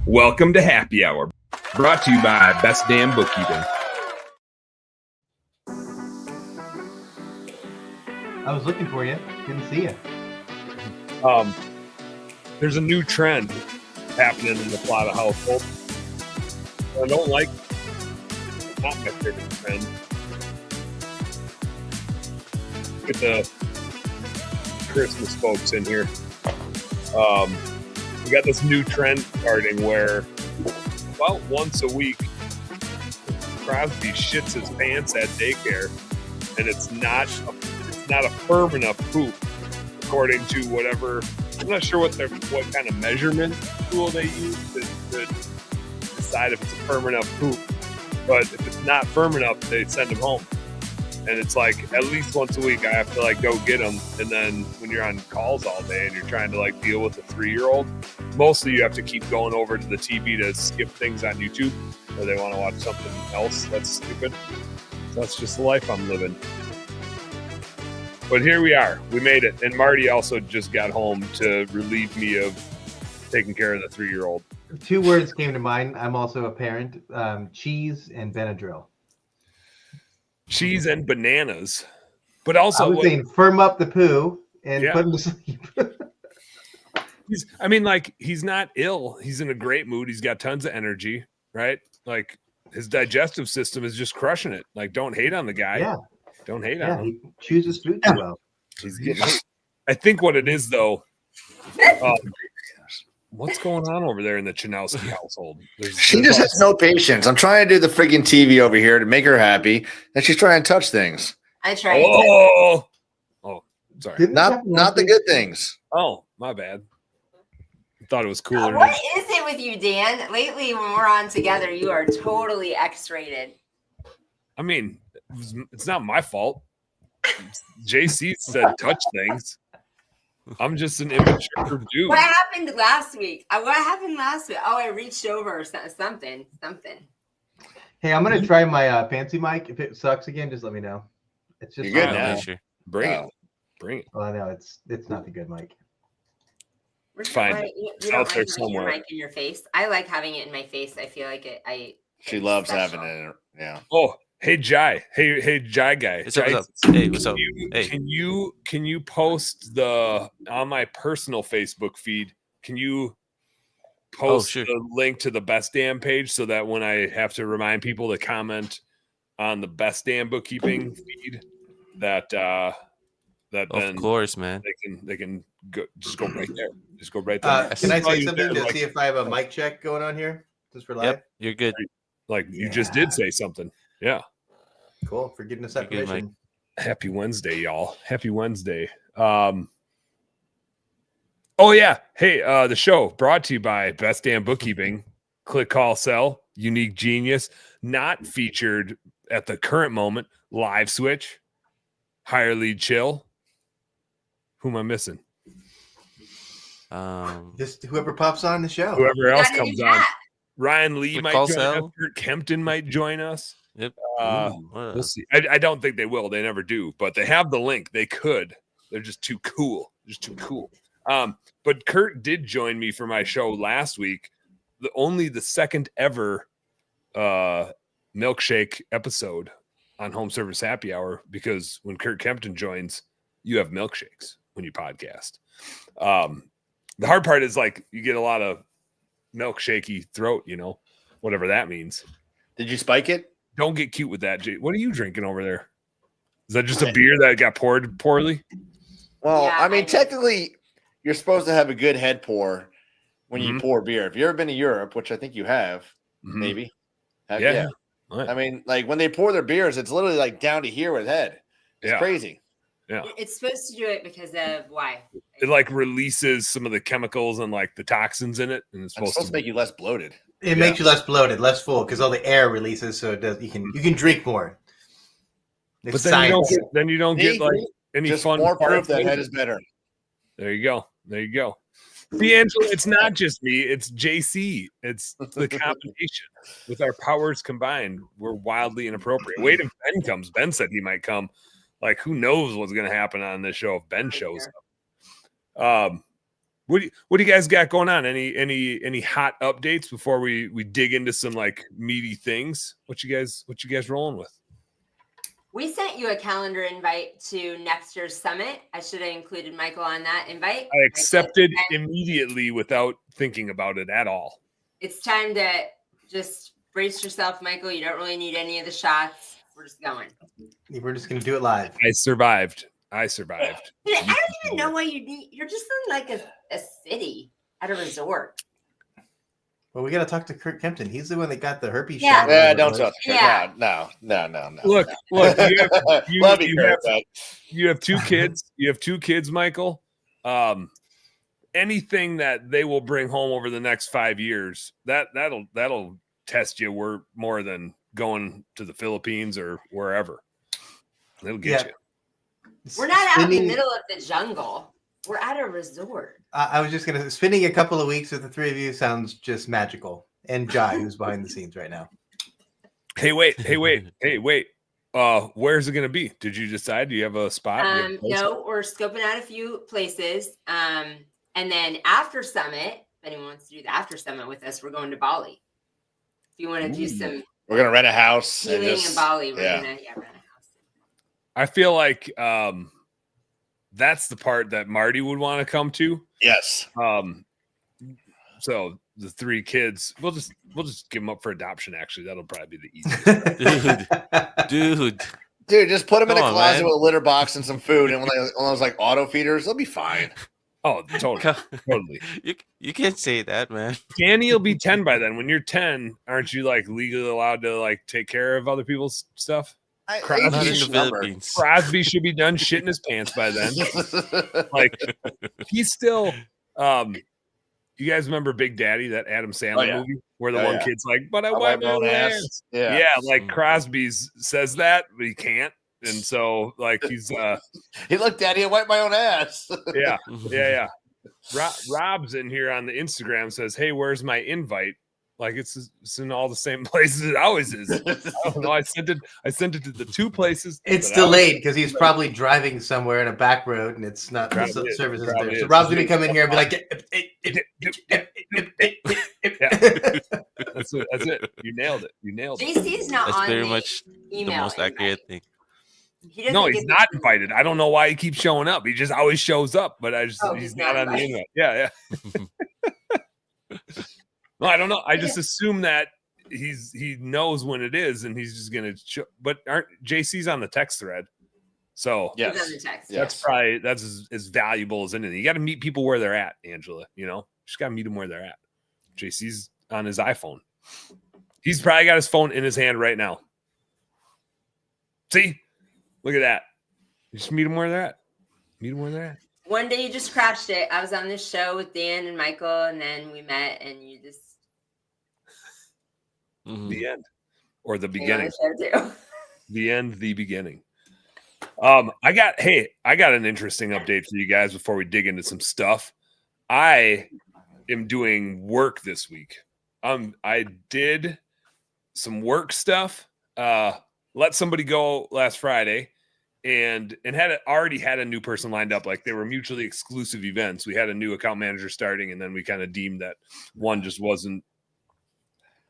Welcome to Happy Hour, brought to you by Best Damn Bookkeeping. I was looking for you. Didn't see you. There's a new trend happening in the Plata household. I don't like it. It's not my favorite trend. Get the Christmas folks in here. We got this new trend starting where about once a week Crosby shits his pants at daycare, and it's not a firm enough poop according to whatever. I'm not sure what kind of measurement tool they use to decide if it's a firm enough poop, but if it's not firm enough, they send him home. And it's like at least once a week I have to go get them. And then when you're on calls all day and you're trying to deal with a 3-year-old, mostly you have to keep going over to the TV to skip things on YouTube or they want to watch something else that's stupid. So that's just the life I'm living. But here we are. We made it. And Marty also just got home to relieve me of taking care of the 3-year-old. 2 words came to mind. I'm also a parent. Cheese and Benadryl. Cheese and bananas. But also, I was saying firm up the poo and put him to sleep. He's not ill. He's in a great mood. He's got tons of energy, right? His digestive system is just crushing it. Don't hate on the guy. Yeah. Don't hate on him. He chooses food too well. He's getting. I think what it is, though, what's going on over there in the Chanowski household? She just has no patience. I'm trying to do the freaking TV over here to make her happy, and she's trying to touch things. I tried. Oh, sorry. Not the good things. Oh, my bad. I thought it was cooler. What is it with you, Dan? Lately, when we're on together, you are totally X-rated. I mean, it's not my fault. JC said touch things. I'm just an immature dude. What happened last week? Oh, I reached over or something. Hey, I'm gonna try my fancy mic. If it sucks again, just let me know. It's just You're good now. Sure. Bring it. Oh, I know it's not the good mic. It's fine. You It's don't out there like having your somewhere. mic in your face. I like having it in my face. I feel like it. She loves having it. Yeah. Oh, hey Jai. Hey Jai guy. What's up? Hey, what's up? Hey. Can you post on my personal Facebook feed? Can you post the link to the Best Damn page so that when I have to remind people to comment on the Best Damn bookkeeping feed, that of course, man. They can go right there. Just go right there. Can I say something to see if I have a mic check going on here? Just for live? Yep, you're good. You just did say something. Yeah. Cool. For giving us that permission. Happy Wednesday, y'all. Happy Wednesday. Oh yeah. Hey, the show brought to you by Best Damn Bookkeeping. Click, call, sell. Unique genius. Not featured at the current moment. Live switch. Higher lead chill. Who am I missing? Just whoever pops on the show. Whoever else comes on. Ryan Lee might join sell. us. Kurt Kempton might join us. Yep. We'll see. I don't think they will. They never do. But they have the link. They could. They're just too cool. But Kurt did join me for my show last week. The second ever milkshake episode on Home Service Happy Hour, because when Kurt Kempton joins, you have milkshakes when you podcast. The hard part is you get a lot of milkshakey throat, whatever that means. Did you spike it? Don't get cute with that, Jay. What are you drinking over there? Is that just a beer that got poured poorly? Well, yeah, technically, you're supposed to have a good head pour when you pour beer. If you've ever been to Europe, which I think you have, maybe. Yeah. Right. When they pour their beers, it's literally down to here with head. It's crazy. Yeah. It's supposed to do it because of why? It releases some of the chemicals and the toxins in it, and it's supposed to make you less bloated. It makes you less bloated, less full, because all the air releases, so it does. You can drink more. But then you don't get any just fun. More proof that head is better. There you go. See, Angela, it's not just me. It's JC. It's the combination. With our powers combined, we're wildly inappropriate. Wait if Ben comes. Ben said he might come. Who knows what's going to happen on this show if Ben shows up. What do you guys got going on? Any hot updates before we dig into some like meaty things? What you guys rolling with? We sent you a calendar invite to next year's summit. I should have included Michael on that invite. I accepted immediately without thinking about it at all. It's time to just brace yourself, Michael. You don't really need any of the shots. We're just going. We're just going to do it live. I survived. I don't even know why you're just in like a city at a resort. Well, we got to talk to Kurt Kempton. He's the one that got the herpes Yeah. shot. Yeah, don't talk to Kurt. Yeah. No. Look, you have two kids. You have two kids, Michael. Anything that they will bring home over the next 5 years, that'll test you more than going to the Philippines or wherever. It'll get you. We're not out in the middle of the jungle. We're at a resort. I was just going to spending a couple of weeks with the three of you sounds just magical. And Jai, who's behind the scenes right now. Hey, wait. Where's it going to be? Did you decide? Do you have a spot? No, we're scoping out a few places. And then after summit, if anyone wants to do the after summit with us, we're going to Bali. If you want to do some, we're going to rent a house. Healing in Bali. We're going to rent a house. I feel like that's the part that Marty would want to come to. Yes. So the three kids, we'll just give them up for adoption. Actually, that'll probably be the easiest. Dude, just put them in a closet with a litter box and some food, and one of those like auto feeders, they'll be fine. Oh, totally. You can't say that, man. Danny will be 10 by then. When you're 10, aren't you like legally allowed to like take care of other people's stuff? Crosby should be done shitting his pants by then. Like he's still. You guys remember Big Daddy, that Adam Sandler movie, where the one kid's like, "But I wipe my own ass." Yeah, like Crosby says that, but he can't, and so like he's. He looked, Daddy, I wipe my own ass. Yeah. Rob's in here on the Instagram says, "Hey, where's my invite?" Like it's in all the same places it always is. I don't know. I sent it to the two places. It's delayed because he's probably driving somewhere in a back road and it's not the service isn't there. So Rob's gonna come in here and be like, That's it. You nailed it. JC's not That's on very much the most accurate thing. No, he's not invited. I don't know why he keeps showing up. He just always shows up, but he's not on the invite. Yeah. No, I don't know. I just assume that he knows when it is, and he's just gonna. But JC's on the text thread, so yes, he's on the text. That's as valuable as anything. You got to meet people where they're at, Angela. You know, just got to meet them where they're at. JC's on his iPhone. He's probably got his phone in his hand right now. See, look at that. You just meet them where they're at. One day you just crashed it. I was on this show with Dan and Michael, and then we met, and you just. The end or the beginning. The end, the beginning. I got an interesting update for you guys before we dig into some stuff. I am doing work this week. I did some work stuff. Let somebody go last Friday and already had a new person lined up. Like they were mutually exclusive events. We had a new account manager starting, and then we kind of deemed that one just wasn't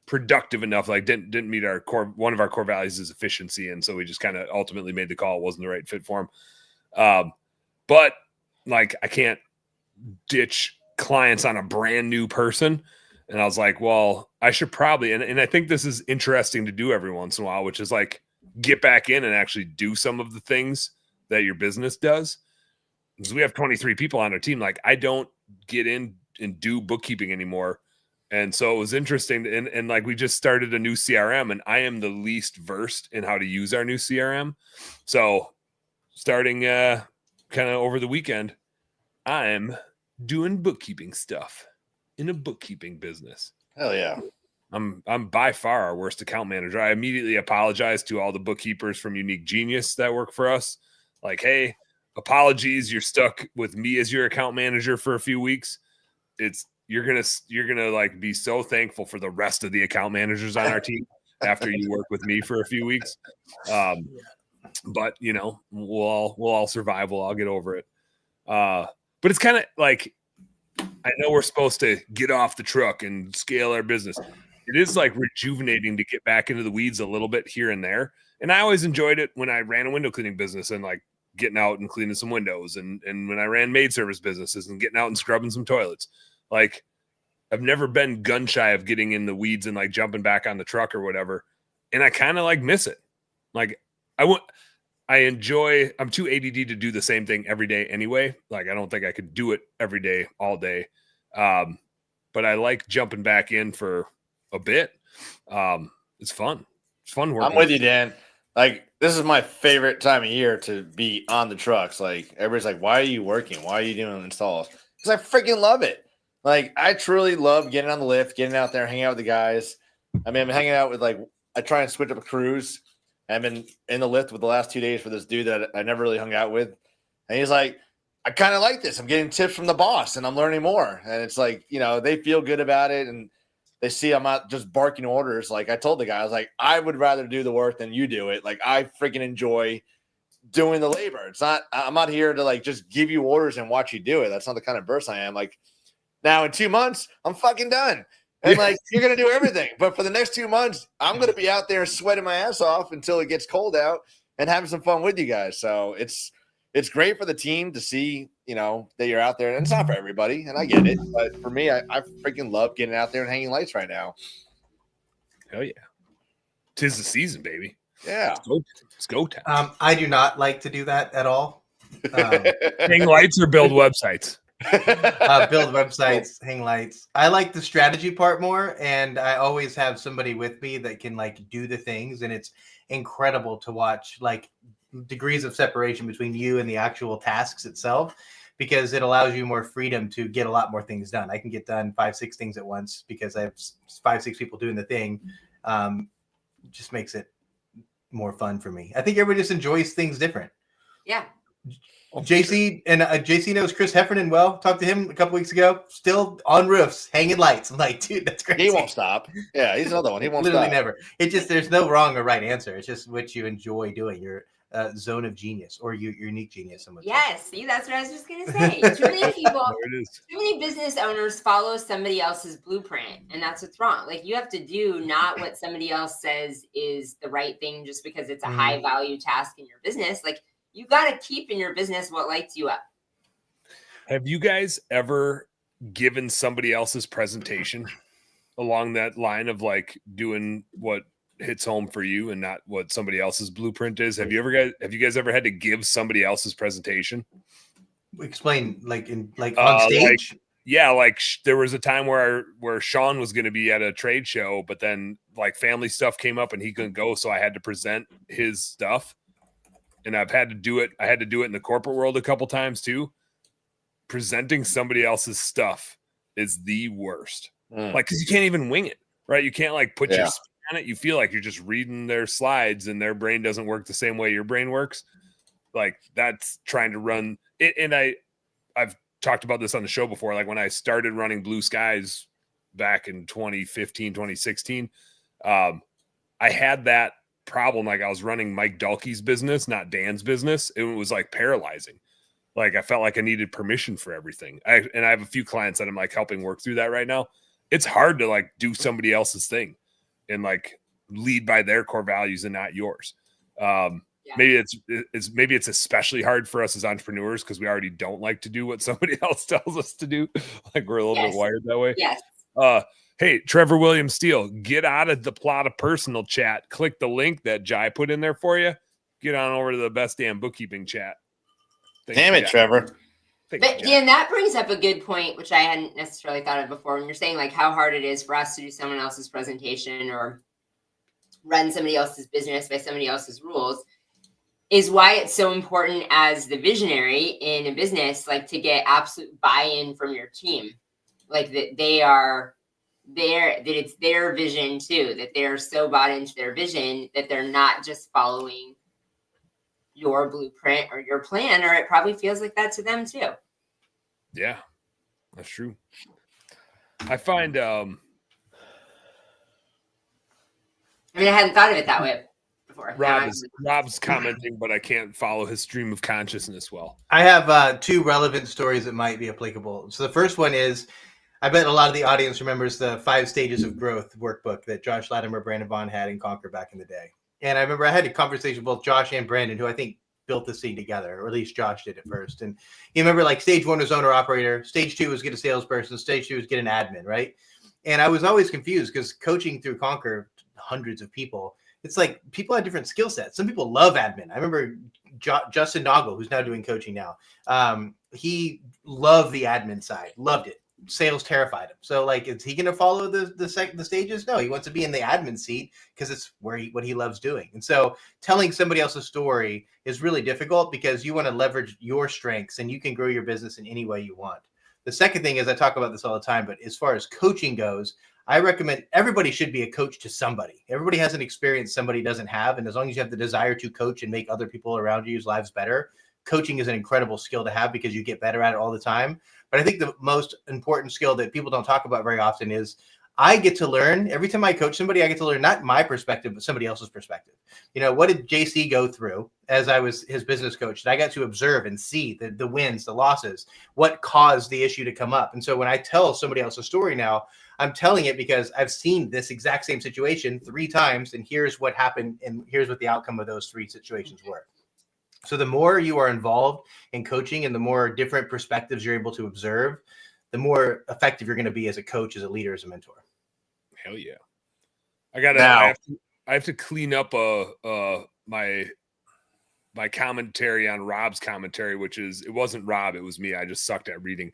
productive enough, like didn't meet our core. One of our core values is efficiency, and so we just kind of ultimately made the call. It wasn't the right fit for him. But like I can't ditch clients on a brand new person, and I was like, well, I should probably, and I think this is interesting to do every once in a while, which is like get back in and actually do some of the things that your business does. Because we have 23 people on our team. Like I don't get in and do bookkeeping anymore. And so it was interesting. And like we just started a new CRM, and I am the least versed in how to use our new CRM. So starting kind of over the weekend, I'm doing bookkeeping stuff in a bookkeeping business. Hell yeah. I'm by far our worst account manager. I immediately apologized to all the bookkeepers from Unique Genius that work for us. Like, hey, apologies. You're stuck with me as your account manager for a few weeks. You're gonna like be so thankful for the rest of the account managers on our team after you work with me for a few weeks. But you know, we'll all survive. We'll all get over it. But it's kind of like I know we're supposed to get off the truck and scale our business. It is like rejuvenating to get back into the weeds a little bit here and there. And I always enjoyed it when I ran a window cleaning business and like getting out and cleaning some windows. And when I ran maid service businesses and getting out and scrubbing some toilets. Like, I've never been gun shy of getting in the weeds and like jumping back on the truck or whatever. And I kind of like miss it. Like, I'm too ADD to do the same thing every day anyway. Like, I don't think I could do it every day, all day. But I like jumping back in for a bit. It's fun. It's fun working. I'm with you, Dan. Like, this is my favorite time of year to be on the trucks. Like, everybody's like, why are you working? Why are you doing installs? Because I freaking love it. Like, I truly love getting on the lift, getting out there, hanging out with the guys. I mean, I'm hanging out with, like, I try and switch up a cruise. I've been in the lift with the last 2 days for this dude that I never really hung out with. And he's like, I kind of like this. I'm getting tips from the boss and I'm learning more. And it's like, you know, they feel good about it. And they see I'm not just barking orders. Like I told the guy, I was like, I would rather do the work than you do it. Like I freaking enjoy doing the labor. I'm not here to like just give you orders and watch you do it. That's not the kind of burst I am. Like now in 2 months, I'm fucking done. And like, you're going to do everything. But for the next 2 months, I'm going to be out there sweating my ass off until it gets cold out and having some fun with you guys. So it's great for the team to see, you know, that you're out there. And it's not for everybody, and I get it. But for me, I freaking love getting out there and hanging lights right now. Hell yeah. 'Tis the season, baby. Yeah. It's go time. I do not like to do that at all. Hang lights or build websites? Build websites, hang lights. I like the strategy part more, and I always have somebody with me that can like do the things, and it's incredible to watch like degrees of separation between you and the actual tasks itself, because it allows you more freedom to get a lot more things done. I can get done 5-6 things at once because I have 5-6 people doing the thing. Just makes it more fun for me. I think everybody just enjoys things different. Yeah. JC and JC knows Chris Heffernan well. Talked to him a couple weeks ago. Still on roofs, hanging lights. I'm like, dude, that's crazy. He won't stop. Yeah, he's another one. He won't Literally stop. never. It just there's no wrong or right answer. It's just what you enjoy doing. Your zone of genius or your unique genius. Yes, see, that's what I was just gonna say. Too many people, too many business owners follow somebody else's blueprint, and that's what's wrong. Like you have to do not what somebody else says is the right thing just because it's a high value task in your business. Like you got to keep in your business what lights you up. Have you guys ever given somebody else's presentation along that line of like doing what hits home for you and not what somebody else's blueprint is? Have you guys ever had to give somebody else's presentation? Explain like on stage? There was a time where Shawn was going to be at a trade show, but then like family stuff came up and he couldn't go. So I had to present his stuff. And I've had to do it. I had to do it in the corporate world a couple times too. Presenting somebody else's stuff is the worst. Like, cause you can't even wing it, right? You can't like put your spin on it. You feel like you're just reading their slides and their brain doesn't work the same way your brain works. Like that's trying to run it. And I've talked about this on the show before. Like when I started running Blue Skies back in 2015, 2016, I had that problem. Like I was running Mike Dalkey's business, not Dan's business. It was like paralyzing. Like I felt like I needed permission for everything. I have a few clients that I'm like helping work through that right now. It's hard to like do somebody else's thing and like lead by their core values and not yours. Maybe it's especially hard for us as entrepreneurs because we already don't like to do what somebody else tells us to do. Like we're a little bit wired that way. Yes. Hey, Trevor William Steele, get out of the plot of personal chat. Click the link that Jai put in there for you. Get on over to the best damn bookkeeping chat. Damn it, Trevor. But Dan, that brings up a good point, which I hadn't necessarily thought of before. When you're saying like how hard it is for us to do someone else's presentation or run somebody else's business by somebody else's rules, is why it's so important as the visionary in a business, like to get absolute buy-in from your team, like that they are there, that it's their vision too, that they're so bought into their vision that they're not just following your blueprint or your plan, or it probably feels like that to them too. Yeah, that's true. I find, I mean, I hadn't thought of it that way before. Rob's commenting, but I can't follow his stream of consciousness well. I have 2 relevant stories that might be applicable. So the first one is, I bet a lot of the audience remembers the 5 stages of growth workbook that Josh Latimer, Brandon Vaughn had in Conquer back in the day. And I remember I had a conversation with both Josh and Brandon, who I think built the scene together, or at least Josh did it first. And you remember, like, stage 1 was owner operator, stage 2 was get a salesperson, stage 2 was get an admin, right? And I was always confused because coaching through Conquer hundreds of people, it's like people have different skill sets. Some people love admin. I remember Justin Noggle, who's now doing coaching now. He loved the admin side, loved it. Sales terrified him. So, like, is he going to follow the stages? No, he wants to be in the admin seat because it's what he loves doing. And so, telling somebody else's story is really difficult because you want to leverage your strengths and you can grow your business in any way you want. The second thing is, I talk about this all the time, but as far as coaching goes, I recommend everybody should be a coach to somebody. Everybody has an experience somebody doesn't have. And as long as you have the desire to coach and make other people around you's lives better, coaching is an incredible skill to have because you get better at it all the time. But I think the most important skill that people don't talk about very often is I get to learn every time I coach somebody. I get to learn not my perspective, but somebody else's perspective. What did JC go through as I was his business coach? And I got to observe and see the wins, the losses, what caused the issue to come up. And so when I tell somebody else's story now, I'm telling it because I've seen this exact same situation 3 times, and here's what happened, and here's what the outcome of those 3 situations were. So the more you are involved in coaching and the more different perspectives you're able to observe, the more effective you're going to be as a coach, as a leader, as a mentor. Hell yeah. I have to clean up my commentary on Rob's commentary, which is, it wasn't Rob, it was me. I just sucked at reading.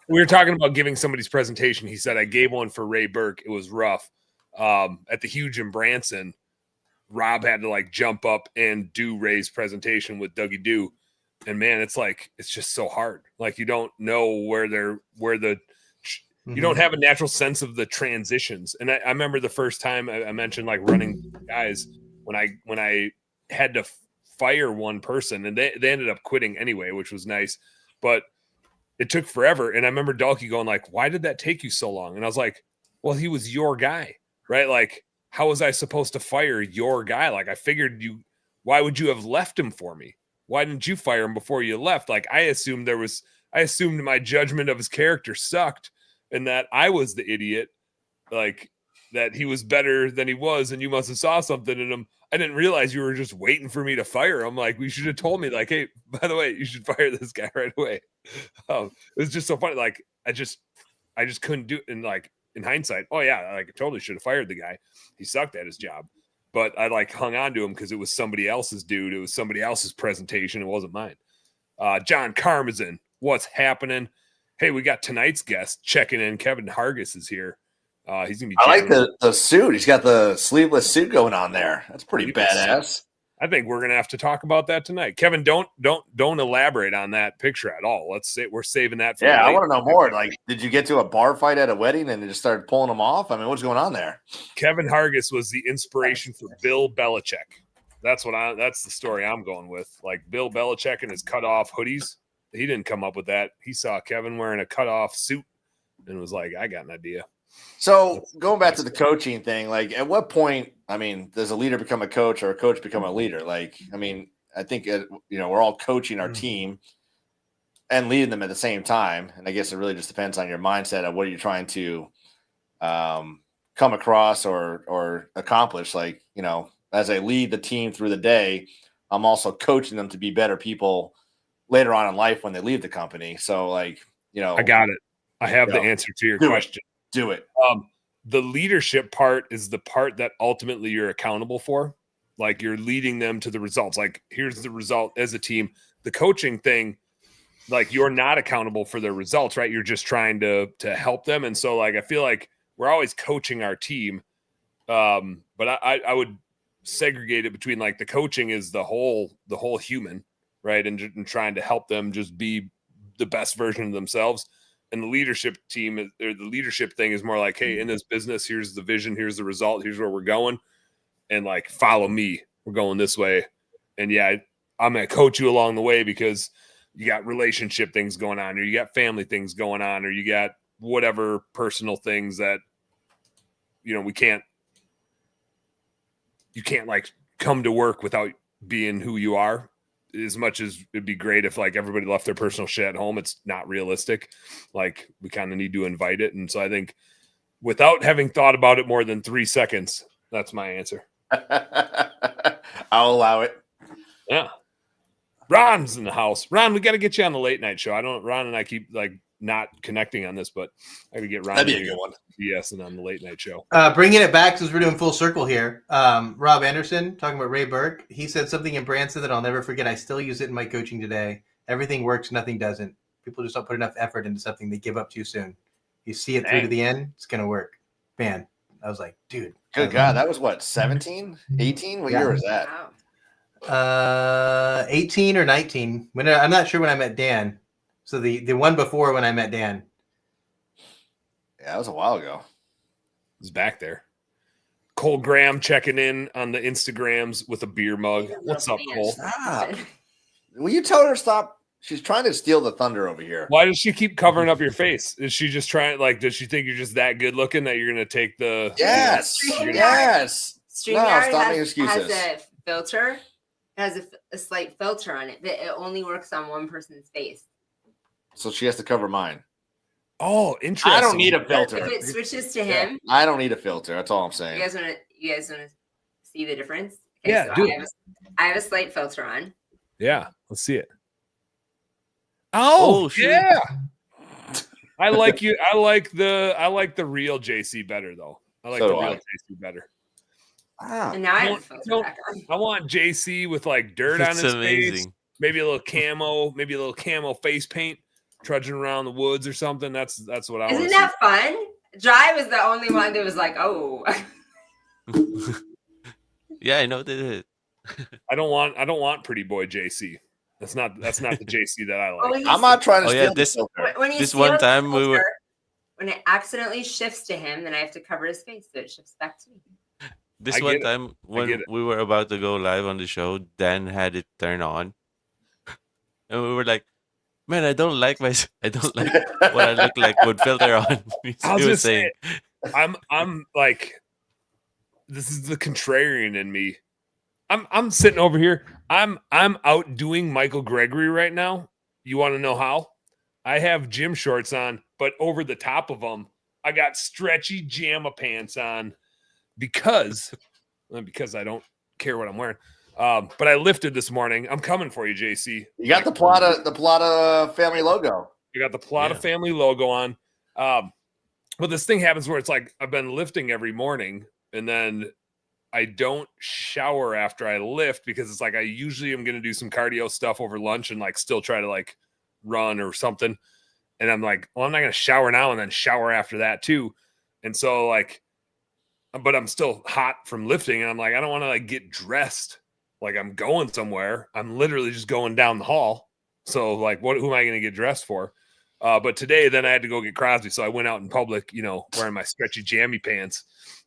We were talking about giving somebody's presentation. He said, I gave one for Ray Burke. It was rough. At the Huge in Branson, Rob had to like jump up and do Ray's presentation with Dougie Doo. And man, it's just so hard. Like, you don't know you don't have a natural sense of the transitions. And I remember the first time I mentioned like running guys when I had to fire one person, and they ended up quitting anyway, which was nice, but it took forever. And I remember Dalkey going like, why did that take you so long? And I was like, well, he was your guy, right? Like, how was I supposed to fire your guy? Like, I figured why would you have left him for me? Why didn't you fire him before you left? Like, I assumed my judgment of his character sucked and that I was the idiot, like that he was better than he was. And you must have saw something in him. I didn't realize you were just waiting for me to fire him. Like, we should have told me like, hey, by the way, you should fire this guy right away. It was just so funny. Like, I just couldn't do it. And like, in hindsight, oh yeah, like I totally should have fired the guy. He sucked at his job. But I like hung on to him because it was somebody else's dude. It was somebody else's presentation. It wasn't mine. John Karmazin, what's happening? Hey, we got tonight's guest checking in. Kevin Hargis is here. He's gonna be. I like the suit. He's got the sleeveless suit going on there. That's pretty badass. I think we're gonna have to talk about that tonight. Kevin, don't elaborate on that picture at all. Let's say we're saving that for later. I want to know more. Like, did you get to a bar fight at a wedding and they just started pulling them off? I mean, what's going on there? Kevin Hargis was the inspiration for Bill Belichick. That's the story I'm going with. Like, Bill Belichick and his cutoff hoodies. He didn't come up with that. He saw Kevin wearing a cutoff suit and was like, I got an idea. So going back to the coaching thing, like, at what point, I mean, does a leader become a coach or a coach become a leader? Like, I mean, I think, we're all coaching our team and leading them at the same time. And I guess it really just depends on your mindset of what you're trying to come across or accomplish. Like, as I lead the team through the day, I'm also coaching them to be better people later on in life when they leave the company. So, like, I got it. I have the answer to your question. Do it. The leadership part is the part that ultimately you're accountable for. Like, you're leading them to the results. Like, here's the result as a team. The coaching thing, like, you're not accountable for their results, right? You're just trying to help them. And so, like, I feel like we're always coaching our team. But I would segregate it between, like, the coaching is the whole human, right? And trying to help them just be the best version of themselves. And the leadership team, or the leadership thing, is more like, hey, in this business, here's the vision, here's the result, here's where we're going. And like, follow me. We're going this way. And yeah, I'm going to coach you along the way because you got relationship things going on, or you got family things going on, or you got whatever personal things that, we can't, you can't like come to work without being who you are. As much as it'd be great if like everybody left their personal shit at home, it's not realistic. Like we kind of need to invite it. And so I think without having thought about it more than 3 seconds, that's my answer. I'll allow it. Yeah. Ron's in the house. Ron, we got to get you on the late night show. Ron and I keep like not connecting on this, but I got to get Ron. That'd be a good one. Yes, and on the late night show. Bringing it back since we're doing full circle here. Rob Anderson talking about Ray Burke. He said something in Branson that I'll never forget. I still use it in my coaching today. Everything works, nothing doesn't. People just don't put enough effort into something. They give up too soon. You see it through to the end, it's gonna work. Man, I was like, dude. Good God, that was what, 17, 18? What year was that? Wow. 18 or 19. I'm not sure when I met Dan. So the one before when I met Dan. Yeah, that was a while ago. He's back there. Cole Graham checking in on the Instagrams with a beer mug. What's up, Cole? Stop. Will you tell her to stop? She's trying to steal the thunder over here. Why does she keep covering up your face? Is she just trying, like, does she think you're just that good looking that you're going to take the... Yes. Yes. StreamYard stop making excuses. has a filter. It has a slight filter on it, but it only works on one person's face. So she has to cover mine. Oh, interesting. I don't need a filter. If it switches to him, I don't need a filter. That's all I'm saying. you guys want to see the difference? Okay, Yeah, so do I have a slight filter on. Yeah, let's see it. Oh, shoot. yeah. I like you. I like the real JC better though. I like the real JC better. Ah, And now I have a filter back on. I want JC with like dirt on his face, maybe a little camo face paint, trudging around the woods or something. That's what I want. Isn't that fun? Dry was the only one that was like, oh. Yeah, I know that. I don't want pretty boy JC. That's not the JC that I like. I'm not trying to Oh, steal yeah, the this- filter. When he This one steals the time we were- filter, when it accidentally shifts to him, then I have to cover his face so it shifts back to me. This I one get it. time get when it. we were about to go live on the show, Dan had it turned on, and we were like, "Man, I don't like what I look like with filter on." He I was was just saying, I'm like, this is the contrarian in me. I'm sitting over here. I'm outdoing Michael Gregory right now. You want to know how? I have gym shorts on, but over the top of them, I got stretchy JAMA pants on because I don't care what I'm wearing. But I lifted this morning. I'm coming for you, JC. You got the Plata family logo. You got the Plata family logo on. But this thing happens where it's like I've been lifting every morning and then I don't shower after I lift because it's like I usually am going to do some cardio stuff over lunch and like still try to like run or something. And I'm like, well, I'm not going to shower now and then shower after that too. And so like, but I'm still hot from lifting and I'm like, I don't want to like get dressed like I'm going somewhere. I'm literally just going down the hall. So like, who am I going to get dressed for? But today, then I had to go get Crosby. So I went out in public, wearing my stretchy jammy pants.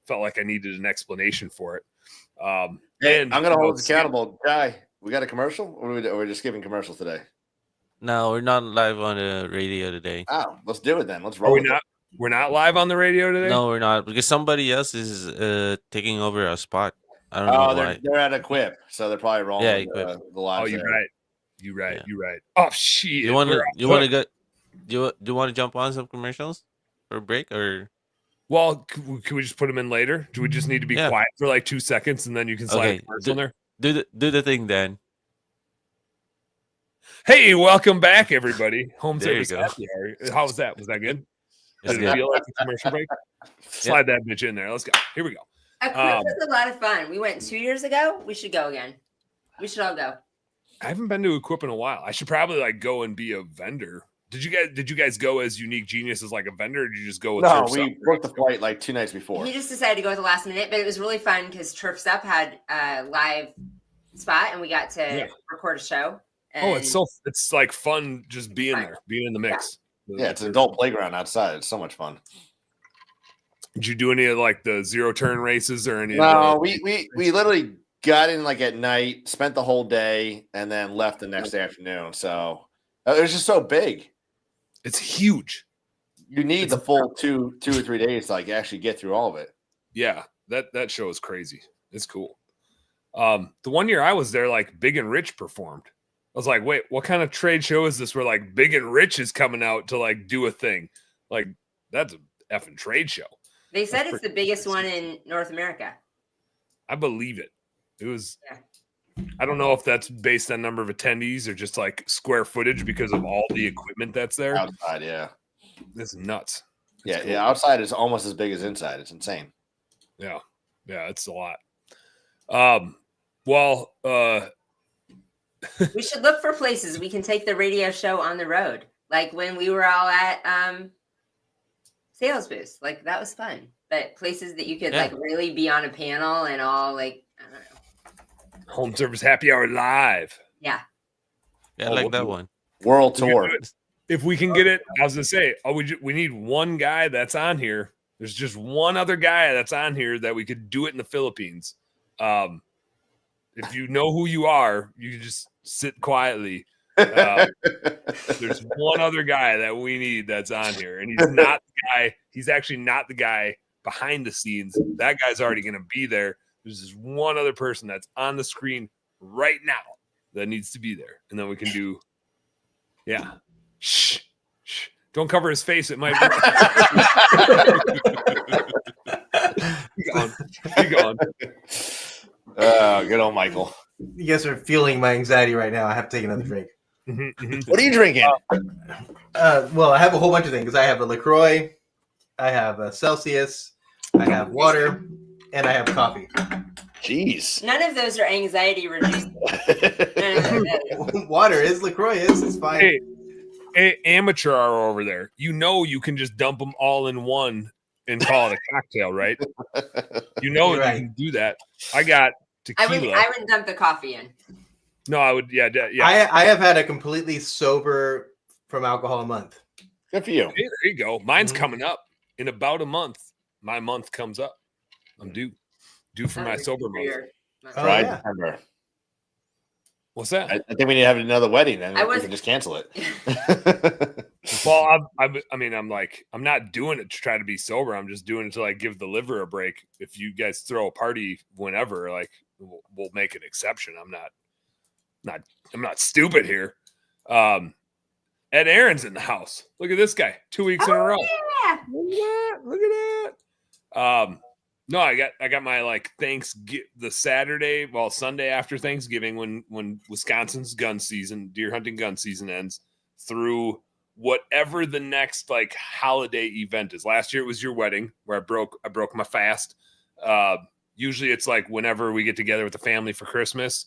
Felt like I needed an explanation for it. And I'm going to hold us accountable. Guy, we got a commercial or are we just giving commercials today? No, we're not live on the radio today. Oh, let's do it then. Let's roll. We're not live on the radio today? No, we're not because somebody else is taking over our spot. I don't know why. They're at Equip, so they're probably rolling the live. Oh, you're right. You're right. Oh, shit. You want to go? Do you want to jump on some commercials for a break or? Well, can we just put them in later? Do we just need to be quiet for like 2 seconds and then you can slide a commercial in there? Do the thing, Dan. Hey, welcome back, everybody. Home There service you go. happy hour. How was that? Was that good? It's Did it good. feel like a commercial break? Slide that bitch in there. Let's go. Here we go. Equip was a lot of fun. We went 2 years ago. We should go again. We should all go. I haven't been to Equip in a while. I should probably like go and be a vendor. Did you guys go as Unique Genius as like a vendor, or did you just go with No, Turf's we Up? booked the flight like 2 nights before. We just decided to go at the last minute, but it was really fun because Turf's Up had a live spot and we got to record a show. Oh, it's like fun just being there, being in the mix. Yeah, it's an adult playground outside. It's so much fun. Did you do any of like the zero turn races or any? No, we literally got in like at night, spent the whole day, and then left the next afternoon. So it was just so big. It's huge. You need the full two or 3 days to like actually get through all of it. Yeah, that show is crazy. It's cool. The one year I was there, like Big and Rich performed. I was like, wait, what kind of trade show is this where like Big and Rich is coming out to like do a thing? Like, that's a effing trade show. They said it's the biggest one in North America. I believe it. It was, I don't know if that's based on number of attendees or just like square footage because of all the equipment that's there. Outside, yeah. This is nuts. Yeah, yeah. Outside is almost as big as inside. It's insane. Yeah. Yeah, it's a lot. We should look for places we can take the radio show on the road. Like when we were all at Sales Boost. Like that was fun. But places that you could like really be on a panel and all like, I don't know. Home Service Happy Hour Live. Yeah. Yeah, I like that one. World tour. If we can get it, I was going to say, we need one guy that's on here. There's just one other guy that's on here that we could do it in the Philippines. If you know who you are, you can just sit quietly. There's one other guy that we need that's on here, and he's not the guy. He's actually not the guy behind the scenes. That guy's already going to be there. There's just one other person that's on the screen right now that needs to be there, and then we can do. Yeah, shh. Don't cover his face. It might. Keep going. Good old Michael. You guys are fueling my anxiety right now. I have to take another drink. What are you drinking? Well, I have a whole bunch of things. I have a LaCroix, I have a Celsius, I have water, and I have coffee. Jeez. None of those are anxiety reducing. Water is, LaCroix is. It's fine. Hey, amateur hour over there. You know you can just dump them all in one and call it a cocktail, right? You know you can do that. I got tequila. I wouldn't dump the coffee in. No, I would. Yeah. I have had a completely sober from alcohol a month. Good for you. Hey, there you go. Mine's coming up in about a month. My month comes up. I'm due for my sober month. Right. Yeah. What's that? I think we need to have another wedding, then we can just cancel it. Well, I'm not doing it to try to be sober. I'm just doing it to like give the liver a break. If you guys throw a party whenever, like we'll make an exception. I'm not stupid here. Ed Aaron's in the house. Look at this guy. 2 weeks in a row. Yeah. Look at that. No, I got my like the Saturday, Sunday after Thanksgiving when Wisconsin's deer hunting gun season ends through whatever the next like holiday event is. Last year it was your wedding where I broke my fast. Usually it's like whenever we get together with the family for Christmas.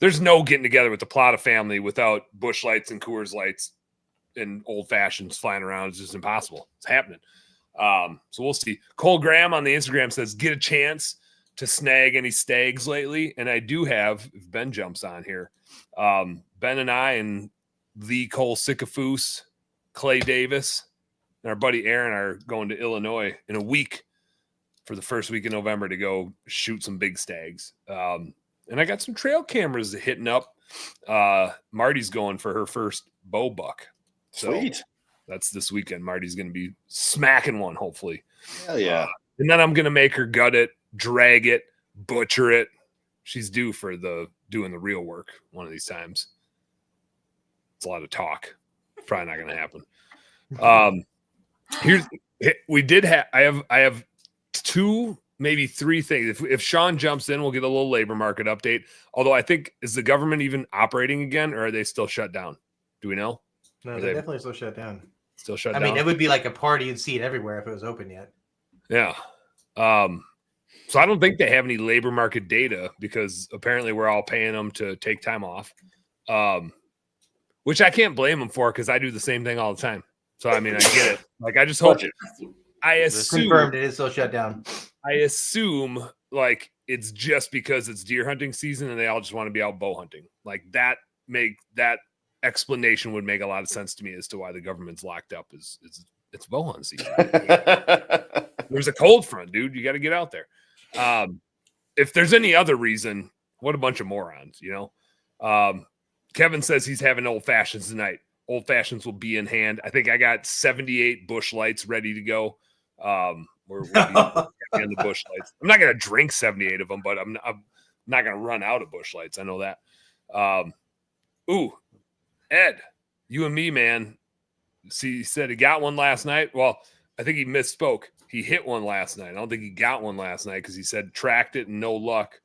There's no getting together with the Plata family without Busch Lights and Coors Lights and old fashions flying around. It's just impossible. It's happening. So we'll see. Cole Graham on the Instagram says, get a chance to snag any stags lately. And I do have, if Ben jumps on here, Ben and I and Lee Cole Sycophus, Clay Davis, and our buddy Aaron are going to Illinois in a week for the first week in November to go shoot some big stags. And I got some trail cameras hitting up. Marty's going for her first bow buck. Sweet. That's this weekend. Marty's going to be smacking one, hopefully. Hell yeah. And then I'm going to make her gut it, drag it, butcher it. She's due for doing the real work one of these times. It's a lot of talk. Probably not going to happen. I have 2, maybe 3 things. If Shawn jumps in, we'll get a little labor market update. Although I think, is the government even operating again, or are they still shut down? Do we know? No, they're definitely still shut down. Still shut down. I mean, it would be like a party. You'd see it everywhere if it was open yet. Yeah. So I don't think they have any labor market data because apparently we're all paying them to take time off, which I can't blame them for because I do the same thing all the time. So, I mean, I get it. Like, I just hope I assume confirmed it is still shut down. I assume like it's just because it's deer hunting season and they all just want to be out bow hunting. Like that explanation would make a lot of sense to me as to why the government's locked up is it's bow hunt season. There's a cold front, dude. You got to get out there. If there's any other reason, what a bunch of morons, you know? Kevin says he's having old fashions tonight. Old fashions will be in hand. I think I got 78 Busch Lights ready to go. We'll be in the Busch Lights. I'm not going to drink 78 of them, but I'm not going to run out of bush lights. I know that. Ed, you and me, man. See, he said he got one last night. Well, I think he misspoke. He hit one last night. I don't think he got one last night because he said tracked it and no luck.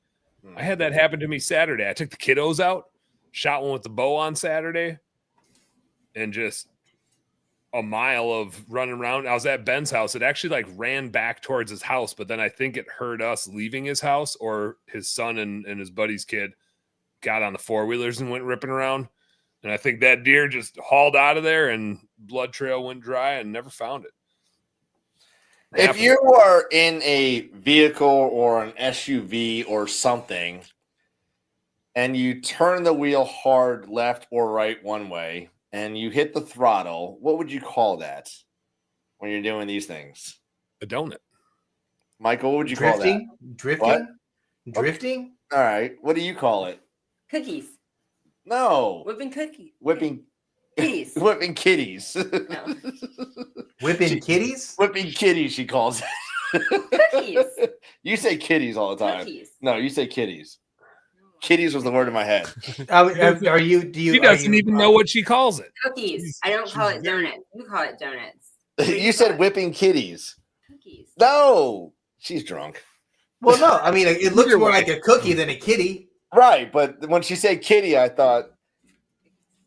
I had that happen to me Saturday. I took the kiddos out, shot one with the bow on Saturday, and just a mile of running around. I was at Ben's house. It actually like ran back towards his house, but then I think it heard us leaving his house, or his son and his buddy's kid got on the four-wheelers and went ripping around. And I think that deer just hauled out of there and blood trail went dry and never found it. If you are in a vehicle or an SUV or something and you turn the wheel hard left or right one way and you hit the throttle, what would you call that when you're doing these things? A donut. Michael, what would you call that? Drifting? All right. What do you call it? Cookies. No. Whipping cookies. Whipping Kitties. Whipping kitties. No. Whipping kitties? Whipping kitties, she calls it. Cookies. You say kitties all the time. Cookies. No, you say kitties. Kitties was the word in my head. Are you? Do you? She doesn't even know what she calls it. Cookies. I don't call it donuts. You call it donuts. You said whipping kitties. Cookies. No, she's drunk. Well, no. I mean, it looks more like a cookie than a kitty. Right, but when she said kitty, I thought.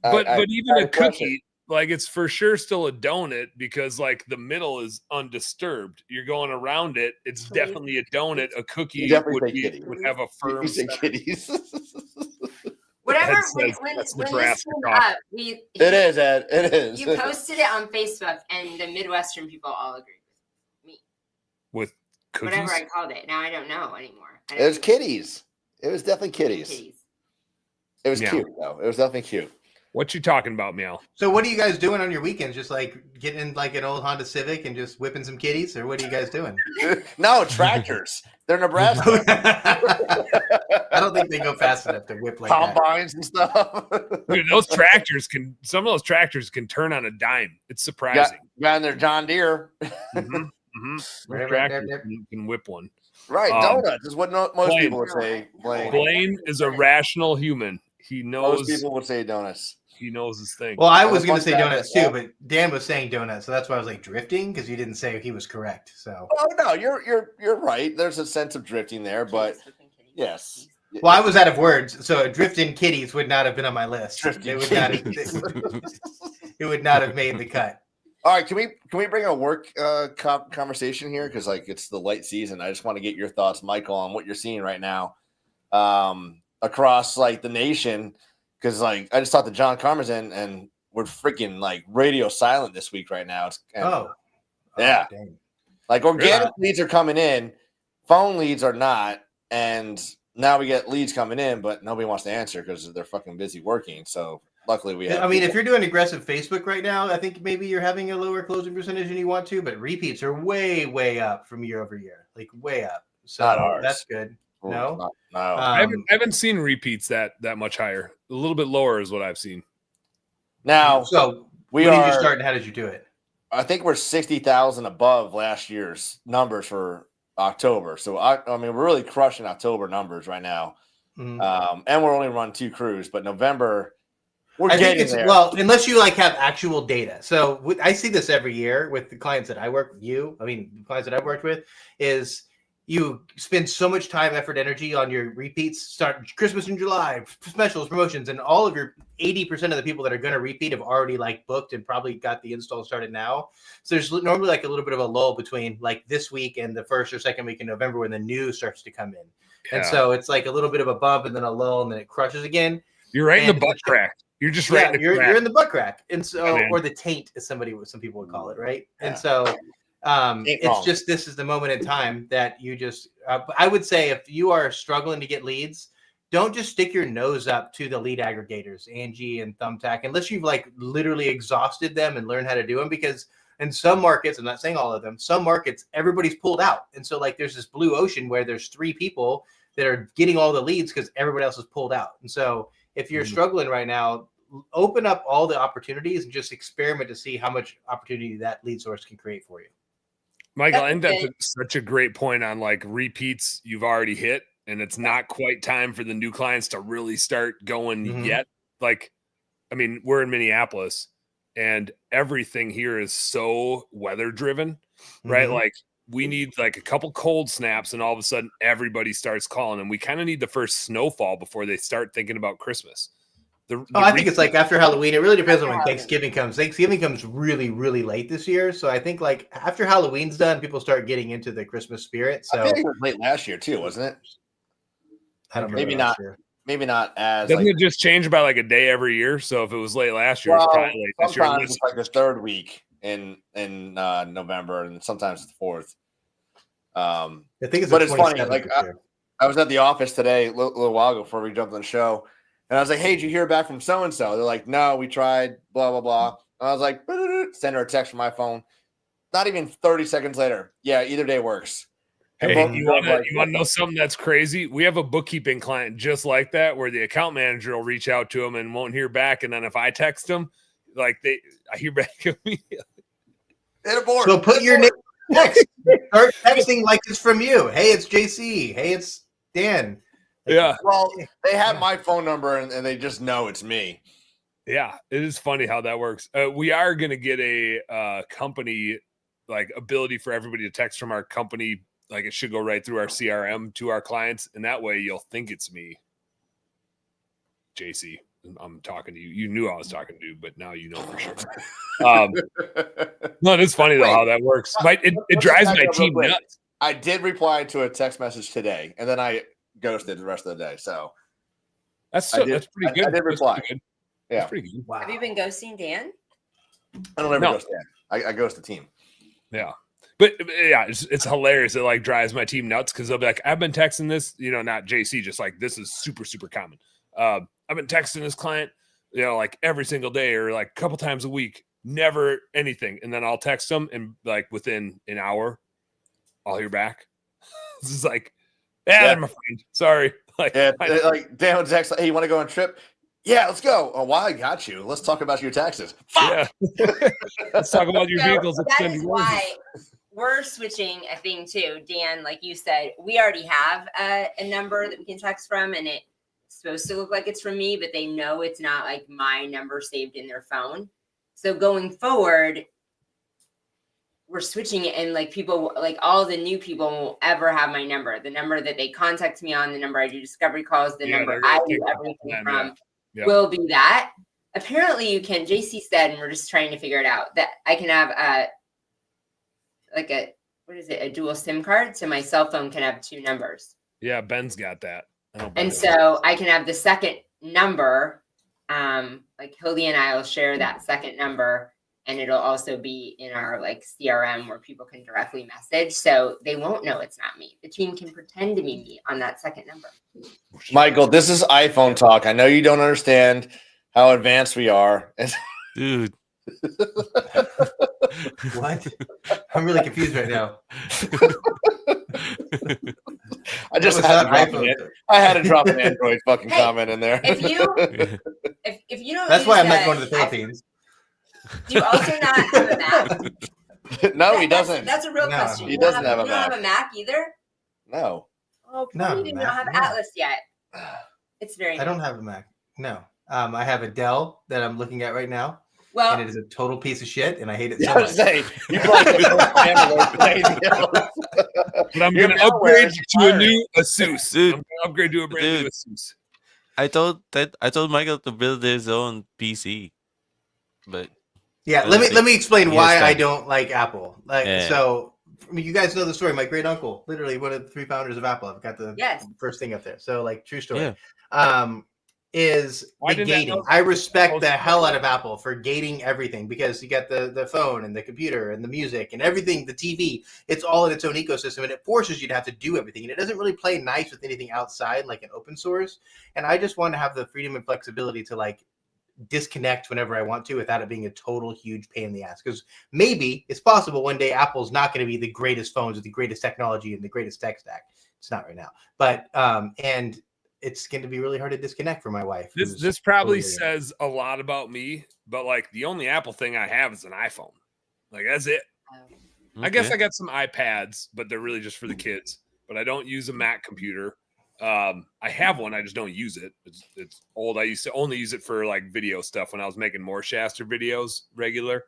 But even a cookie, like it's for sure still a donut because like the middle is undisturbed. You're going around it. It's definitely a donut. A cookie would have a firm. You say kitties. Whatever. When that's this Nebraska came coffee. up, It is, Ed. It is. You posted it on Facebook, and the Midwestern people all agreed with me. With cookies? Whatever I called it. Now I don't know anymore. It was kitties. It was definitely kitties. It was cute, though. It was definitely cute. What you talking about, Meow? So what are you guys doing on your weekends? Just like getting in like an old Honda Civic and just whipping some kitties, or what are you guys doing? No, tractors. They're Nebraska. I don't think they go fast enough to whip like combines and stuff. Dude, some of those tractors can turn on a dime. It's surprising. Got in their John Deere. Tractors can whip one. Right, donuts is what most people would say. Blaine is a rational human. He knows. Most people would say donuts. He knows his thing. Well, I was going to say donuts too, but Dan was saying donuts, so that's why I was like drifting because you didn't say he was correct. So. Oh no, you're right. There's a sense of drifting there, but yes. Well, I was out of words, so drifting kitties would not have been on my list. It would not have made the cut. All right, can we bring a work conversation here because like it's the light season. I just want to get your thoughts, Michael, on what you're seeing right now across like the nation. Because like I just talked to John Carmen's and we're freaking like radio silent this week right now. Yeah, dang. Like organic leads are coming in, phone leads are not, and now we get leads coming in, but nobody wants to answer because they're fucking busy working. So luckily we have. I mean, if you're doing aggressive Facebook right now, I think maybe you're having a lower closing percentage than you want to, but repeats are way up from year over year, like way up. So that's good. No. I haven't seen repeats that much higher. A little bit lower is what I've seen. Now, so when did you start and how did you do it? I think we're 60,000 above last year's numbers for October. So I mean, we're really crushing October numbers right now. Mm-hmm. And we're only running 2 crews, but November we're getting there. Well, unless you like have actual data. So I see this every year with the clients that I work with. The clients that I've worked with is. You spend so much time, effort, energy on your repeats, start Christmas in July, specials, promotions, and all of your 80% of the people that are going to repeat have already like booked and probably got the install started now. So there's normally like a little bit of a lull between like this week and the first or second week in November when the new starts to come in. Yeah. And so it's like a little bit of a bump and then a lull and then it crushes again. You're right in the butt crack. You're just right in the crack. You're in the butt crack. And so, or the taint as some people would call it. Right. Yeah. And so, it's just this is the moment in time that you just I would say if you are struggling to get leads, don't just stick your nose up to the lead aggregators, Angie and Thumbtack, unless you've like literally exhausted them and learned how to do them. Because in some markets, I'm not saying all of them, some markets everybody's pulled out, and so like there's this blue ocean where there's 3 people that are getting all the leads because everybody else is pulled out. And so if you're struggling right now, open up all the opportunities and just experiment to see how much opportunity that lead source can create for you. Michael, and that's such a great point on like repeats you've already hit. and it's not quite time for the new clients to really start going yet. Like, I mean, we're in Minneapolis, and everything here is so weather driven, right? Like, we need like a couple cold snaps, and all of a sudden everybody starts calling, and we kind of need the first snowfall before they start thinking about Christmas. I think it's like after Halloween. It really depends on when Thanksgiving comes. Thanksgiving comes really, really late this year. So I think like after Halloween's done, people start getting into the Christmas spirit. So I think it was late last year too, wasn't it? I don't maybe remember not. Maybe not as. Doesn't it just change by like a day every year? So if it was late last year, it's probably late this year. Sometimes it's like the third week in November, and sometimes it's the fourth. I think it's. But it's funny. Like I was at the office today a little while ago before we jumped on the show. And I was like, hey, did you hear back from so-and-so? They're like, no, we tried, blah, blah, blah. And I was like, send her a text from my phone. Not even 30 seconds later. Yeah, either day works. Hey, you want to know something that's crazy? We have a bookkeeping client just like that, where the account manager will reach out to him and won't hear back. And then if I text him, like I hear back immediately. So put your name text. Start texting like it's from you. Hey, it's JC. Hey, it's Dan. Yeah. Well, they have my phone number and they just know it's me. Yeah. It is funny how that works. We are going to get a company like ability for everybody to text from our company. Like it should go right through our CRM to our clients. And that way you'll think it's me. JC, I'm talking to you. You knew I was talking to you, but now you know for sure. No, it's funny though how that works. It drives my team nuts. I did reply to a text message today, and then I ghosted the rest of the day. So that's pretty good. I did reply. Yeah, that's pretty good. Wow. Have you been ghosting Dan? I don't ever ghost Dan. I ghost the team. Yeah. But yeah, it's hilarious. It like drives my team nuts because they'll be like, I've been texting this, not JC, just like this is super, super common. I've been texting this client, like every single day or like a couple times a week, never anything. And then I'll text them and like within an hour, I'll hear back. This is like, they're my friend. Sorry. Like Dan would text, hey, you want to go on a trip? Yeah, let's go. Oh, wow, I got you. Let's talk about your taxes. Yeah. Let's talk about your vehicles. That is why we're switching a thing too. Dan, like you said, we already have a number that we can text from, and it's supposed to look like it's from me, but they know it's not like my number saved in their phone. So going forward, we're switching it, and like people, like all the new people won't ever have my number. The number that they contact me on, the number I do discovery calls, the number I do everything from will be that. Apparently you can, JC said, and we're just trying to figure it out, that I can have a dual SIM card. So my cell phone can have two numbers. Yeah, Ben's got that. And so I can have the second number, like Hildy and I will share that second number, and it'll also be in our like CRM where people can directly message. So they won't know it's not me. The team can pretend to be me on that second number. Michael, this is iPhone talk. I know you don't understand how advanced we are. Dude. What? I'm really confused right now. I just had to drop an Android fucking comment in there. If you don't, that's why I'm not going to the Philippines. Do you also not have a Mac? No, he doesn't. That's a real question. He doesn't have a Mac. You don't have a Mac either? No. Oh, probably you don't have Atlas yet. It's very. I don't have a Mac. No. I have a Dell that I'm looking at right now. Well, and it is a total piece of shit, and I hate it so much. You probably but I'm going to upgrade to a new Asus. Dude, I'm going to upgrade to a brand new Asus. I told Michael to build his own PC, but yeah, let me explain why I don't like Apple. So, you guys know the story. My great uncle, literally one of the 3 founders of Apple. I've got the first thing up there. So, like, true story. Yeah. Is the gating. I respect the hell out of Apple for gating everything, because you got the phone and the computer and the music and everything, the TV, it's all in its own ecosystem, and it forces you to have to do everything, and it doesn't really play nice with anything outside like an open source. And I just want to have the freedom and flexibility to like disconnect whenever I want to without it being a total huge pain in the ass, because maybe it's possible one day Apple's not going to be the greatest phones with the greatest technology and the greatest tech stack. It's not right now, but and it's going to be really hard to disconnect for my wife. This probably says a lot about me, but like the only Apple thing I have is an iPhone. Like that's it. Okay. I guess I got some iPads, but they're really just for the kids. But I don't use a Mac computer. I have one. I just don't use it. It's old. I used to only use it for like video stuff when I was making more Shaster videos regular.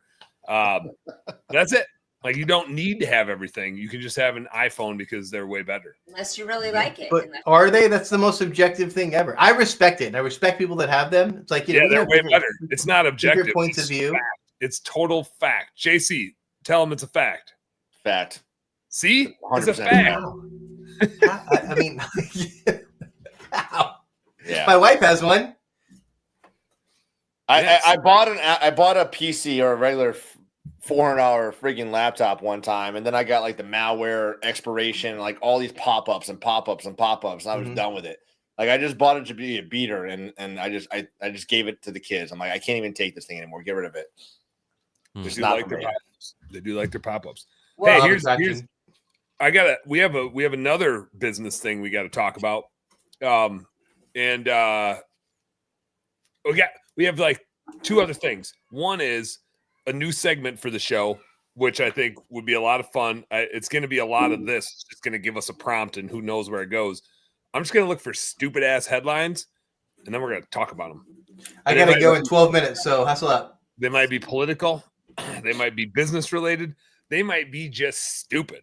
That's it. Like you don't need to have everything. You can just have an iPhone because they're way better. Unless you really like it. But are they? That's the most objective thing ever. I respect it. I respect people that have them. It's like, you know, they're way better. It's not objective. Points of view. Fact. It's total fact. JC, tell them it's a fact. Fact. See? 100% It's a fact. I mean, yeah. My wife has one. I bought a PC or a regular $400 friggin' laptop one time, and then I got like the malware expiration, like all these pop-ups and pop-ups and pop-ups, and I was done with it. Like I just bought it to be a beater, and I just gave it to the kids. I'm like, I can't even take this thing anymore. Get rid of it. They do like their pop-ups. They do like their pop-ups. Well, hey, here's we have another business thing we got to talk about. We have like two other things. One is a new segment for the show, which I think would be a lot of fun. It's going to be a lot of this. It's going to give us a prompt, and who knows where it goes. I'm just going to look for stupid ass headlines, and then we're going to talk about them. I got to go in 12 minutes, so hustle up. They might be political. They might be business related. They might be just stupid.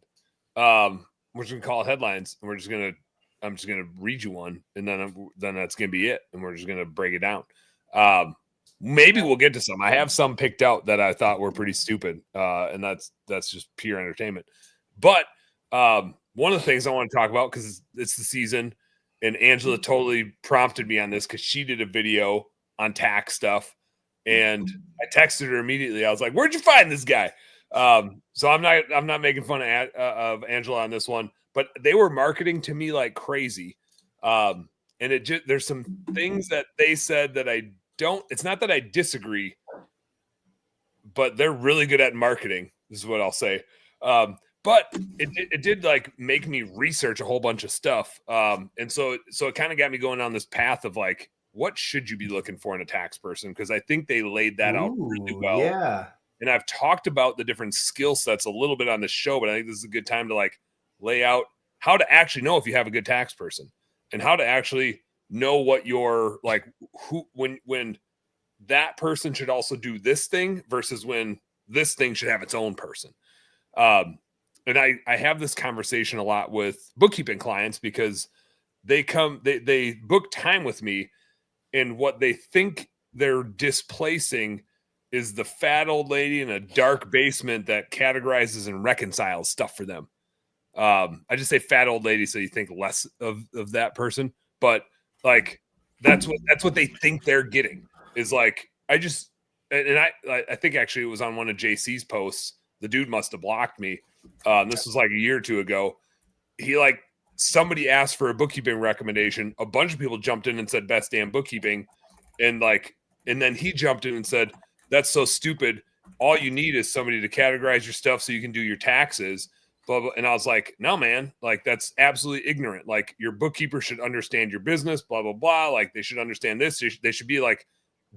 We're just going to call it headlines, and I'm just going to read you one, and then that's going to be it, and we're just going to break it down. Maybe we'll get to some. I have some picked out that I thought were pretty stupid, and that's just pure entertainment. But one of the things I want to talk about, because it's the season, and Angela totally prompted me on this because she did a video on tax stuff, and I texted her immediately. I was like, "Where'd you find this guy?" So I'm not making fun of Angela on this one, but they were marketing to me like crazy, and there's some things that they said that I don't. It's not that I disagree, but they're really good at marketing. This is what I'll say. But it did like make me research a whole bunch of stuff. And so it kind of got me going on this path of like, what should you be looking for in a tax person? Because I think they laid that out really well. Yeah. And I've talked about the different skill sets a little bit on the show, but I think this is a good time to like lay out how to actually know if you have a good tax person and how to actually know what your like when that person should also do this thing versus when this thing should have its own person. And I have this conversation a lot with bookkeeping clients because they book time with me, and what they think they're displacing is the fat old lady in a dark basement that categorizes and reconciles stuff for them. I just say fat old lady so you think less of that person, but like that's what they think they're getting is like I think actually it was on one of JC's posts. The dude must have blocked me. This was like a year or two ago. Somebody asked for a bookkeeping recommendation. A bunch of people jumped in and said best damn bookkeeping, and then he jumped in and said that's so stupid. All you need is somebody to categorize your stuff so you can do your taxes. Blah, blah. And I was like, no, man, like that's absolutely ignorant. Like your bookkeeper should understand your business, blah, blah, blah. Like they should understand this. They should be like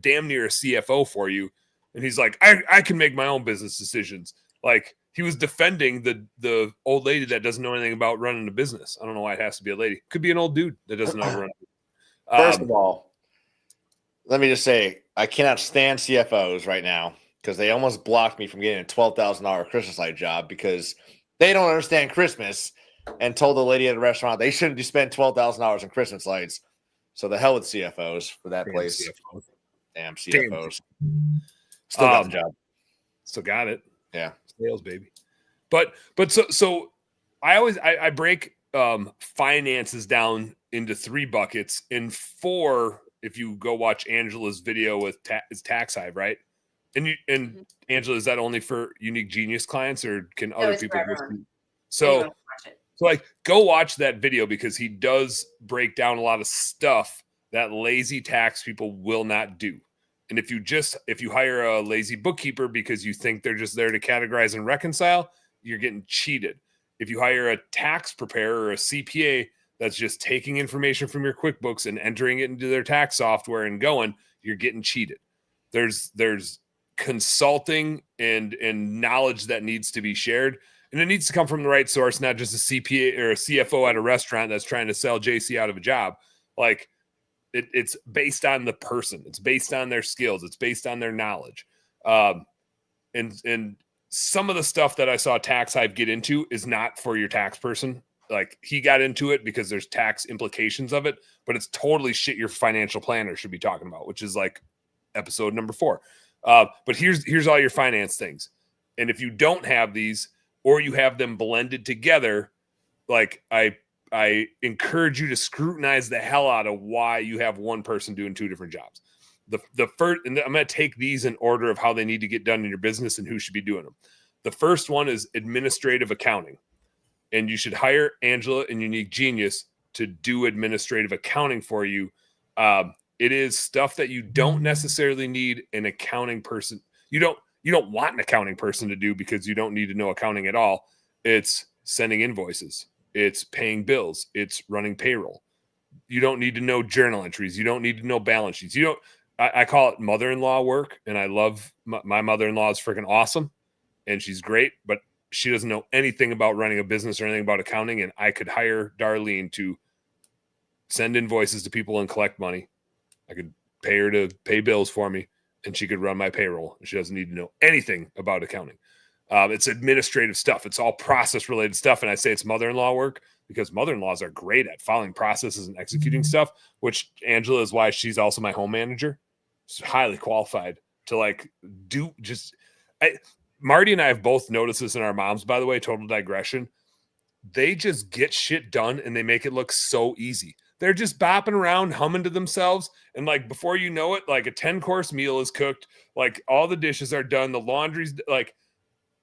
damn near a CFO for you. And he's like, I can make my own business decisions. Like he was defending the old lady that doesn't know anything about running a business. I don't know why it has to be a lady. Could be an old dude that doesn't know how to run a business. First of all, let me just say, I cannot stand CFOs right now because they almost blocked me from getting a $12,000 Christmas light job because they don't understand Christmas and told the lady at a restaurant they shouldn't spend $12,000 on Christmas lights. So the hell with CFOs for that place. Damn CFOs. Still got the job. Still got it. Yeah. Sales, baby. But so I break finances down into 3 buckets, and 4 if you go watch Angela's video with Tax Hive, right? And Angela, is that only for Unique Genius clients, or can other people? So like go watch that video because he does break down a lot of stuff that lazy tax people will not do. And if you hire a lazy bookkeeper because you think they're just there to categorize and reconcile, you're getting cheated. If you hire a tax preparer or a CPA that's just taking information from your QuickBooks and entering it into their tax software and going, you're getting cheated. There's consulting and knowledge that needs to be shared. And it needs to come from the right source, not just a CPA or a CFO at a restaurant that's trying to sell JC out of a job. Like it's based on the person. It's based on their skills. It's based on their knowledge. And some of the stuff that I saw Tax Hive get into is not for your tax person. Like he got into it because there's tax implications of it, but it's totally shit your financial planner should be talking about, which is like episode number 4. But here's all your finance things. And if you don't have these or you have them blended together, like I encourage you to scrutinize the hell out of why you have one person doing 2 different jobs. The first, and I'm going to take these in order of how they need to get done in your business and who should be doing them. The first one is administrative accounting. And you should hire Angela and Unique Genius to do administrative accounting for you. It is stuff that you don't necessarily need an accounting person. You don't want an accounting person to do because you don't need to know accounting at all. It's sending invoices. It's paying bills. It's running payroll. You don't need to know journal entries. You don't need to know balance sheets. I call it mother-in-law work, and I love my mother-in-law is freaking awesome, and she's great, but she doesn't know anything about running a business or anything about accounting, and I could hire Darlene to send invoices to people and collect money. I could pay her to pay bills for me, and she could run my payroll. She doesn't need to know anything about accounting. It's administrative stuff. It's all process-related stuff, and I say it's mother-in-law work because mother-in-laws are great at following processes and executing stuff, which Angela is why she's also my home manager. She's highly qualified to like do just Marty and I have both noticed this in our moms, by the way, total digression. They just get shit done and they make it look so easy. They're just bopping around, humming to themselves. And like, before you know it, like a 10-course meal is cooked. Like all the dishes are done. The laundry's like,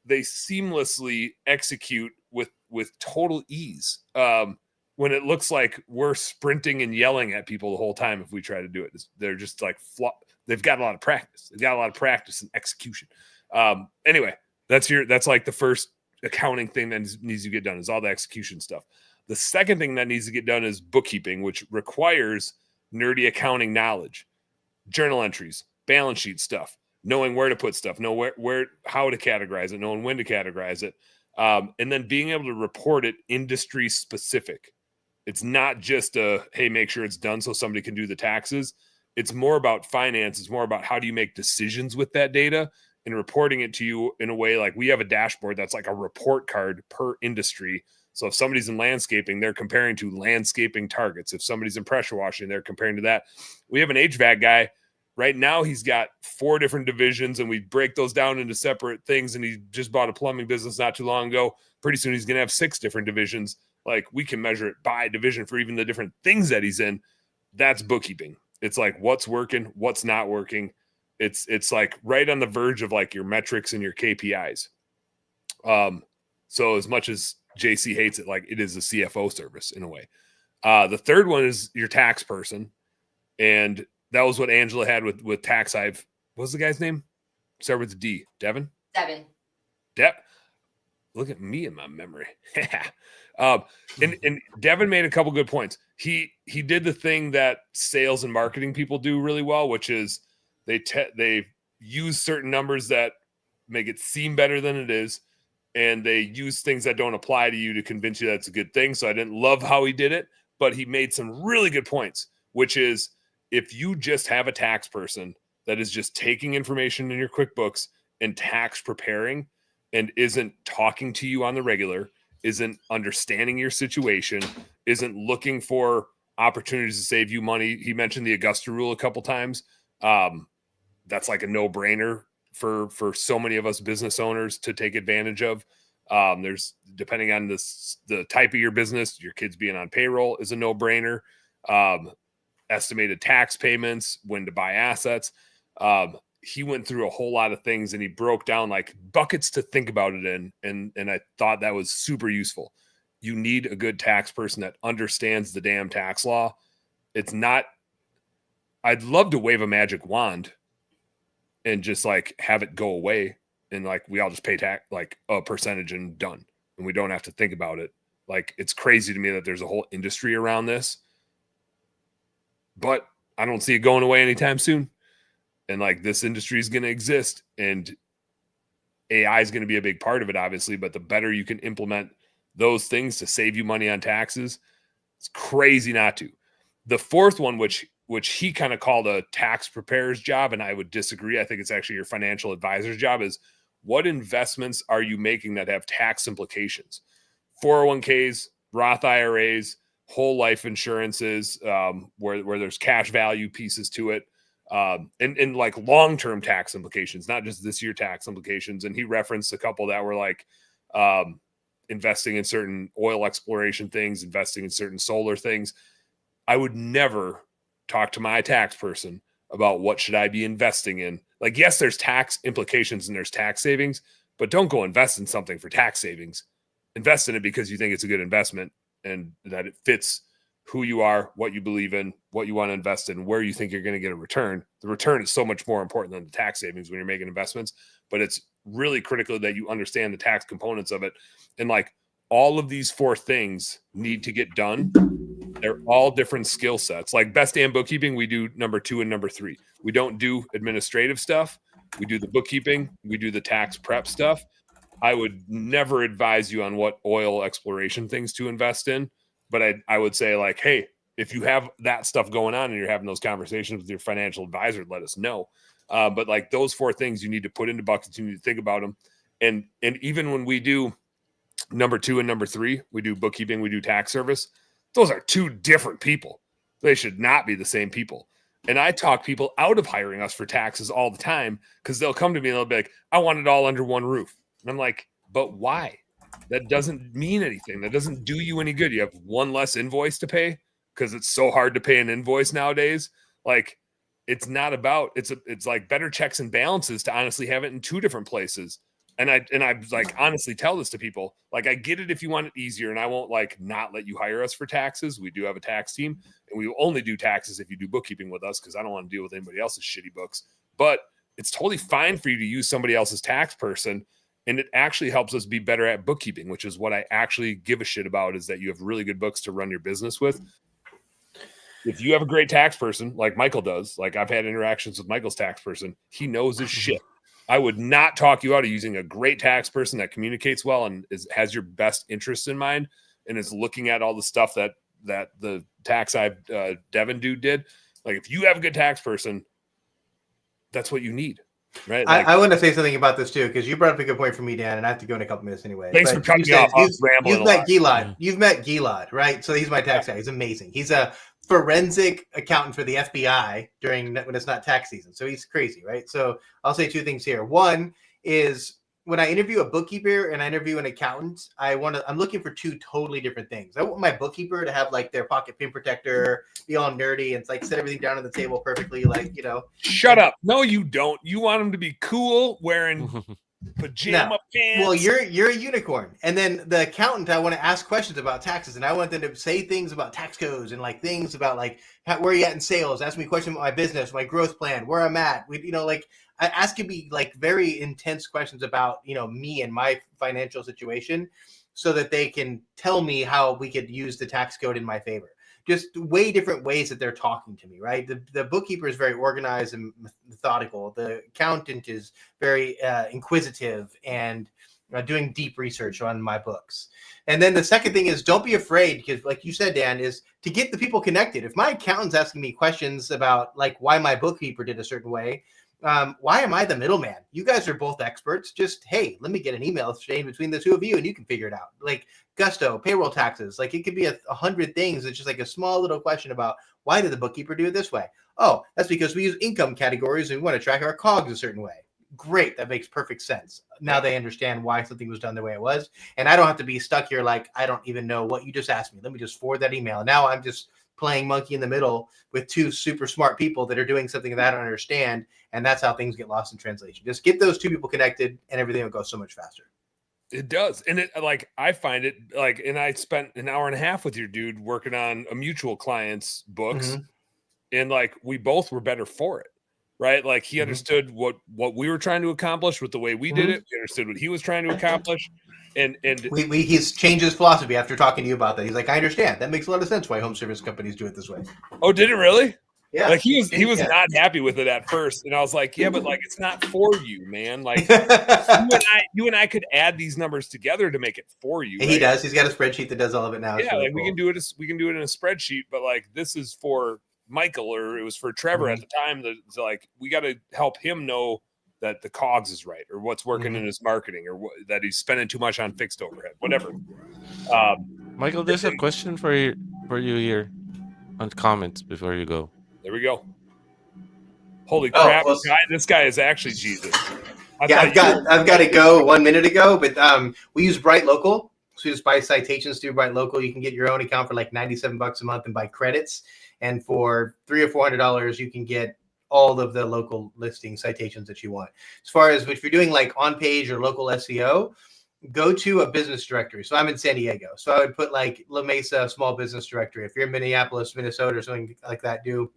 they seamlessly execute with total ease. When it looks like we're sprinting and yelling at people the whole time if we try to do it. They're just like, they've got a lot of practice. They've got a lot of practice and execution. Anyway, that's like the first accounting thing that needs to get done is all the execution stuff. The second thing that needs to get done is bookkeeping, which requires nerdy accounting knowledge, journal entries, balance sheet stuff, knowing where to put stuff, know where how to categorize it, knowing when to categorize it, and then being able to report it industry specific. It's not just hey, make sure it's done so somebody can do the taxes. It's more about finance. It's more about how do you make decisions with that data and reporting it to you in a way like we have a dashboard that's like a report card per industry. So if somebody's in landscaping, they're comparing to landscaping targets. If somebody's in pressure washing, they're comparing to that. We have an HVAC guy. Right now, he's got 4 different divisions, and we break those down into separate things, and he just bought a plumbing business not too long ago. Pretty soon, he's going to have 6 different divisions. Like, we can measure it by division for even the different things that he's in. That's bookkeeping. It's like what's working, what's not working. It's like right on the verge of like your metrics and your KPIs. So as much as JC hates it, like it is a CFO service in a way. The third one is your tax person. And that was what Angela had with Tax Hive. What's the guy's name? Start with D. Devin? Look at me in my memory. And Devin made a couple good points. He did the thing that sales and marketing people do really well, which is they use certain numbers that make it seem better than it is, and they use things that don't apply to you to convince you that's a good thing. So I didn't love how he did it, but he made some really good points, which is if you just have a tax person that is just taking information in your QuickBooks and tax preparing and isn't talking to you on the regular, isn't understanding your situation, isn't looking for opportunities to save you money. He mentioned the Augusta rule a couple times. That's like a no-brainer for so many of us business owners to take advantage of. There's, depending on the type of your business, your kids being on payroll is a no-brainer. Estimated tax payments, when to buy assets. He went through a whole lot of things and he broke down like buckets to think about it in. And I thought that was super useful. You need a good tax person that understands the damn tax law. It's not, I'd love to wave a magic wand and just like have it go away. And like, we all just pay tax, like a percentage and done. And we don't have to think about it. Like, it's crazy to me that there's a whole industry around this, but I don't see it going away anytime soon. And like, this industry is going to exist. And AI is going to be a big part of it, obviously, but the better you can implement those things to save you money on taxes, it's crazy not to. The fourth one, which he kind of called a tax preparer's job, and I would disagree. I think it's actually your financial advisor's job, is what investments are you making that have tax implications? 401ks, Roth IRAs, whole life insurances, where there's cash value pieces to it, and like long-term tax implications, not just this year tax implications. And he referenced a couple that were like investing in certain oil exploration things, investing in certain solar things. I would never talk to my tax person about what should I be investing in. Like, yes, there's tax implications and there's tax savings, but don't go invest in something for tax savings. Invest in it because you think it's a good investment and that it fits who you are, what you believe in, what you want to invest in, where you think you're going to get a return. The return is so much more important than the tax savings when you're making investments, but it's really critical that you understand the tax components of it. And like all of these four things need to get done. They're all different skill sets. Like Best Damn Bookkeeping, we do number 2 and number 3. We don't do administrative stuff. We do the bookkeeping. We do the tax prep stuff. I would never advise you on what oil exploration things to invest in, but I would say like, hey, if you have that stuff going on and you're having those conversations with your financial advisor, let us know. But like those four things you need to put into buckets, you need to think about them. And even when we do number 2 and number 3, we do bookkeeping, we do tax service. Those are two different people. They should not be the same people. And I talk people out of hiring us for taxes all the time because they'll come to me and they'll be like, I want it all under one roof. And I'm like, but why? That doesn't mean anything. That doesn't do you any good. You have one less invoice to pay because it's so hard to pay an invoice nowadays. Like, it's not about, it's like better checks and balances to honestly have it in 2 different places. And I like honestly tell this to people, like, I get it if you want it easier, and I won't like not let you hire us for taxes. We do have a tax team, and we will only do taxes if you do bookkeeping with us because I don't want to deal with anybody else's shitty books. But it's totally fine for you to use somebody else's tax person, and it actually helps us be better at bookkeeping, which is what I actually give a shit about, is that you have really good books to run your business with. If you have a great tax person like Michael does, like I've had interactions with Michael's tax person, he knows his shit. I would not talk you out of using a great tax person that communicates well and has your best interests in mind and is looking at all the stuff that the tax Devin dude did. Like, if you have a good tax person, that's what you need, right? Like, I want to say something about this too, because you brought up a good point for me, Dan, and I have to go in a couple minutes anyway. Thanks for cutting me off. You've met Gilad. You've met Gilad, right? So he's my tax guy. He's amazing. He's a forensic accountant for the FBI when it's not tax season. So he's crazy, right? So I'll say 2 things here. One is, when I interview a bookkeeper and I interview an accountant, I'm looking for 2 totally different things. I want my bookkeeper to have like their pocket pin protector, be all nerdy, and like set everything down on the table perfectly, like, you know. Shut up. No, you don't. You want him to be cool, wearing pajama pants. Well, you're a unicorn. And then the accountant, I want to ask questions about taxes, and I want them to say things about tax codes and like things about like where are you at in sales, ask me a question about my business, my growth plan, where I'm at. Like, I ask me like very intense questions about, me and my financial situation, so that they can tell me how we could use the tax code in my favor. Just way different ways that they're talking to me, right? The bookkeeper is very organized and methodical. The accountant is very inquisitive and doing deep research on my books. And then the second thing is, don't be afraid, because like you said, Dan, is to get the people connected. If my accountant's asking me questions about like why my bookkeeper did a certain way, why am I the middleman? You guys are both experts. Just, hey, let me get an email exchange between the 2 of you and you can figure it out. Like Gusto, payroll taxes, like it could be 100 things. It's just like a small little question about, why did the bookkeeper do it this way? Oh, that's because we use income categories and we want to track our COGS a certain way. Great. That makes perfect sense. Now they understand why something was done the way it was. And I don't have to be stuck here like, I don't even know what you just asked me. Let me just forward that email. And now I'm just playing monkey in the middle with 2 super smart people that are doing something that I don't understand. And that's how things get lost in translation. Just get those 2 people connected and everything will go so much faster. It does. And it, like, I find it like, and I spent an hour and a half with your dude working on a mutual client's books. Mm-hmm. And like, we both were better for it, right? Like, he understood what we were trying to accomplish with the way we did it. We understood what he was trying to accomplish. And he's changed his philosophy after talking to you about that. He's like, I understand. That makes a lot of sense why home service companies do it this way. Oh, did it really? Yeah. Like he was Yeah. not happy with it at first, and I was like, yeah, but like it's not for you, man. Like you and I could add these numbers together to make it for you. He right? does. He's got a spreadsheet that does all of it now. It's Yeah, really like cool. we can do it in a spreadsheet, but like this is for Michael, or it was for Trevor at the time. That like we got to help him know that the COGS is right, or what's working in his marketing, or that he's spending too much on fixed overhead, whatever. Michael, there's a question for you here on comments before you go. There we go. Holy crap! Well, This guy is actually Jesus. I've got to go 1 minute ago, but we use Bright Local. So you just buy citations through Bright Local. You can get your own account for like $97 a month and buy credits. And for $300 or $400, you can get all of the local listing citations that you want. As far as if you're doing like on page or local SEO, go to a business directory. So I'm in San Diego. So I would put like La Mesa small business directory. If you're in Minneapolis, Minnesota, or something like that, do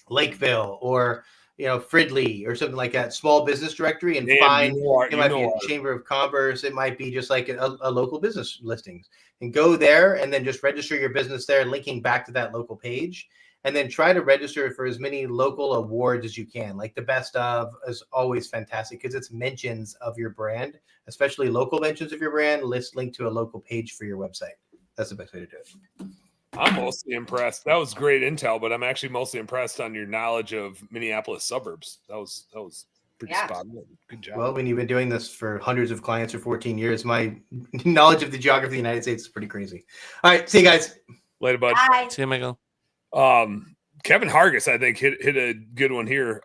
Lakeville or Fridley or something like that, small business directory, and find it might be a Chamber of Commerce. It might be just like a local business listings, and go there and then just register your business there, linking back to that local page. And then try to register for as many local awards as you can. Like the best of is always fantastic because it's mentions of your brand, especially local mentions of your brand, linked to a local page for your website. That's the best way to do it. I'm mostly impressed. That was great intel, but I'm actually mostly impressed on your knowledge of Minneapolis suburbs. That was pretty spot on. Good job. Well, when you've been doing this for hundreds of clients for 14 years, my knowledge of the geography of the United States is pretty crazy. All right, see you guys. Later, bud. Bye. See you, Michael. Kevin Hargis, I think, hit a good one here.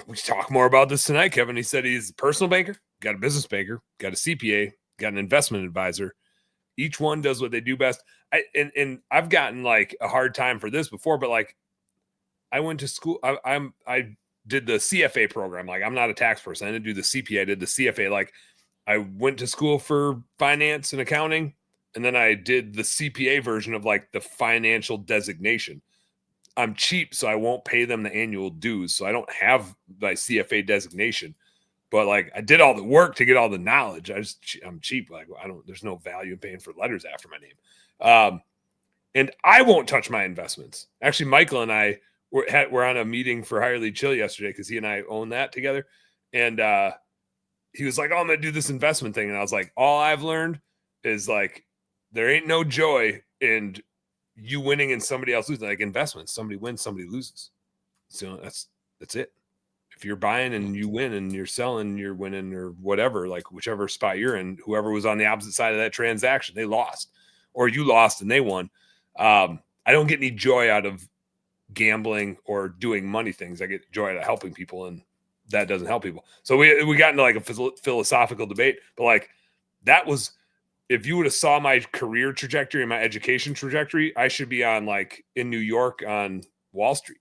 We talk more about this tonight, Kevin. He said he's a personal banker, got a business banker, got a CPA, got an investment advisor. Each one does what they do best. And I've gotten like a hard time for this before, but like I went to school. I did the CFA program. Like I'm not a tax person. I didn't do the CPA. I did the CFA. Like I went to school for finance and accounting, and then I did the CPA version of like the financial designation. I'm cheap, so I won't pay them the annual dues. So I don't have my CFA designation, but like I did all the work to get all the knowledge. I'm cheap. Like there's no value in paying for letters after my name. And I won't touch my investments. Actually, Michael and I were on a meeting for Higher League Chill yesterday because he and I own that together. And he was like, "Oh, I'm going to do this investment thing." And I was like, all I've learned is like, there ain't no joy in you winning and somebody else losing. Like investments, somebody wins, somebody loses. So that's it. If you're buying and you win, and you're selling, you're winning, or whatever, like whichever spot you're in, whoever was on the opposite side of that transaction, they lost, or you lost and they won. I don't get any joy out of gambling or doing money things. I get joy out of helping people, and that doesn't help people. So we got into like a philosophical debate, but like that was, if you would have saw my career trajectory and my education trajectory, I should be on like in New York on Wall Street.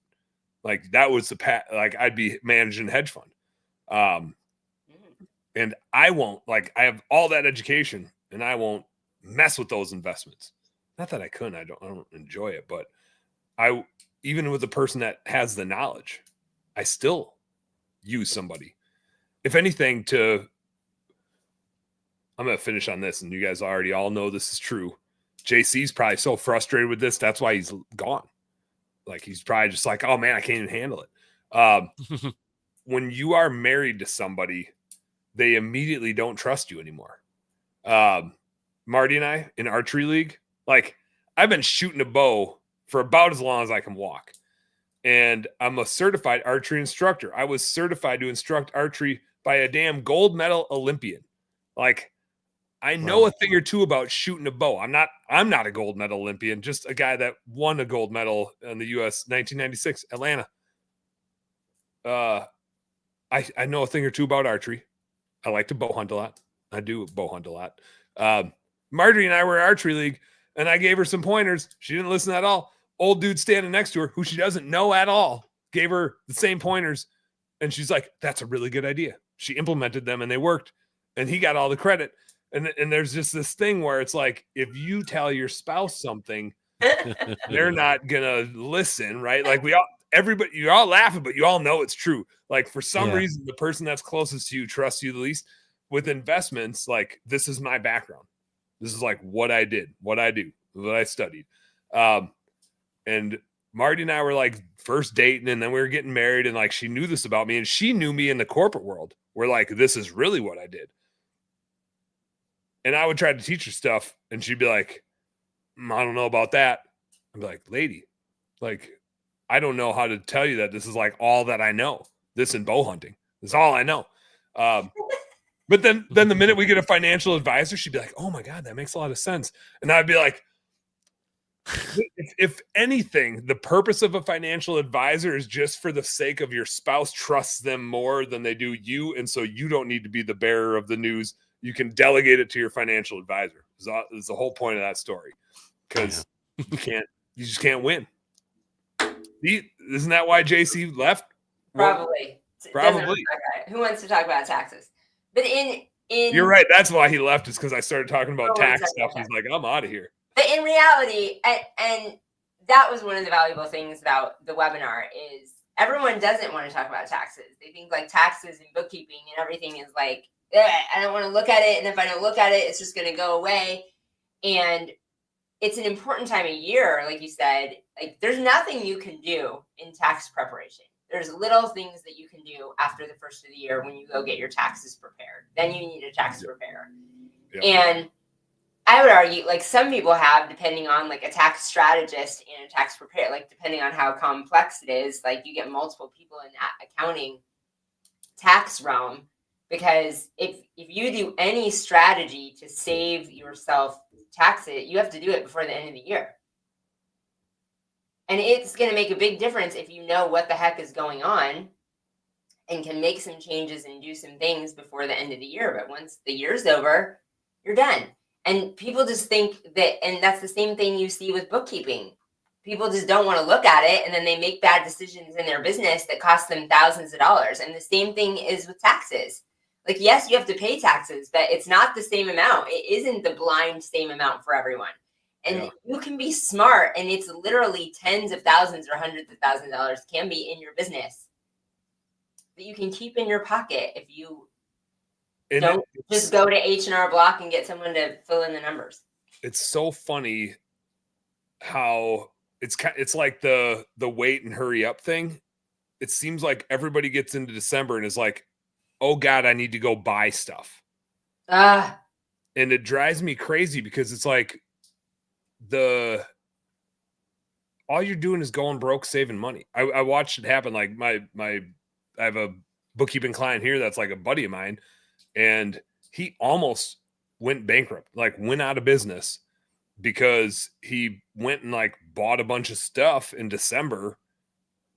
Like that was the path. Like I'd be managing a hedge fund. And I won't, like, I have all that education and I won't mess with those investments. Not that I couldn't, I don't enjoy it, but even with the person that has the knowledge, I still use somebody. If anything, I'm going to finish on this, and you guys already all know this is true. JC's probably so frustrated with this. That's why he's gone. Like, he's probably just like, oh man, I can't even handle it. When you are married to somebody, they immediately don't trust you anymore. Marty and I in archery league, like I've been shooting a bow for about as long as I can walk. And I'm a certified archery instructor. I was certified to instruct archery by a damn gold medal Olympian. Like, I know a thing or two about shooting a bow. I'm not a gold medal Olympian, just a guy that won a gold medal in the US 1996 Atlanta. I know a thing or two about archery. I like to bow hunt a lot. I do bow hunt a lot. Marjorie and I were in archery league, and I gave her some pointers. She didn't listen at all. Old dude standing next to her, who she doesn't know at all, gave her the same pointers, and she's like, "That's a really good idea." She implemented them, and they worked, and he got all the credit. And there's just this thing where it's like, if you tell your spouse something, they're not gonna listen, right? Like everybody, you're all laughing, but you all know it's true. Like for some reason, the person that's closest to you trusts you the least. With investments, like this is my background. This is like what I did, what I do, what I studied. And Marty and I were like first dating, and then we were getting married, and like she knew this about me, and she knew me in the corporate world where like this is really what I did. And I would try to teach her stuff, and she'd be like, I don't know about that. I'd be like, lady, like, I don't know how to tell you that this is like all that I know. This and bow hunting. This is all I know. But then the minute we get a financial advisor, she'd be like, oh my God, that makes a lot of sense. And I'd be like, if anything, the purpose of a financial advisor is just for the sake of your spouse trusts them more than they do you. And so you don't need to be the bearer of the news. You can delegate it to your financial advisor. Is the whole point of that story. Because you just can't win. Isn't that why JC left? Probably. Probably. Who wants to talk about taxes? But in you're right. That's why he left, is because I started talking about tax stuff. He's like, I'm out of here. But in reality, and that was one of the valuable things about the webinar, is everyone doesn't want to talk about taxes. They think like taxes and bookkeeping and everything is like, I don't want to look at it. And if I don't look at it, it's just going to go away. And it's an important time of year, like you said. Like, there's nothing you can do in tax preparation. There's little things that you can do after the first of the year when you go get your taxes prepared. Then you need a tax preparer. Yep. And I would argue, like, some people have, depending on like a tax strategist and a tax preparer, like depending on how complex it is, like you get multiple people in that accounting tax realm. Because if you do any strategy to save yourself taxes, you have to do it before the end of the year. And it's going to make a big difference if you know what the heck is going on and can make some changes and do some things before the end of the year. But once the year's over, you're done. And people just think that, and that's the same thing you see with bookkeeping. People just don't want to look at it, and then they make bad decisions in their business that cost them thousands of dollars. And the same thing is with taxes. Like, yes, you have to pay taxes, but it's not the same amount. It isn't the blind same amount for everyone. And you can be smart, and it's literally tens of thousands or hundreds of thousands of dollars can be in your business that you can keep in your pocket if you don't just go to H&R Block and get someone to fill in the numbers. It's so funny how it's like the wait and hurry up thing. It seems like everybody gets into December and is like, oh God, I need to go buy stuff. And it drives me crazy because it's like all you're doing is going broke, saving money. I watched it happen. Like I have a bookkeeping client here that's like a buddy of mine, and he almost went bankrupt, like went out of business because he went and like bought a bunch of stuff in December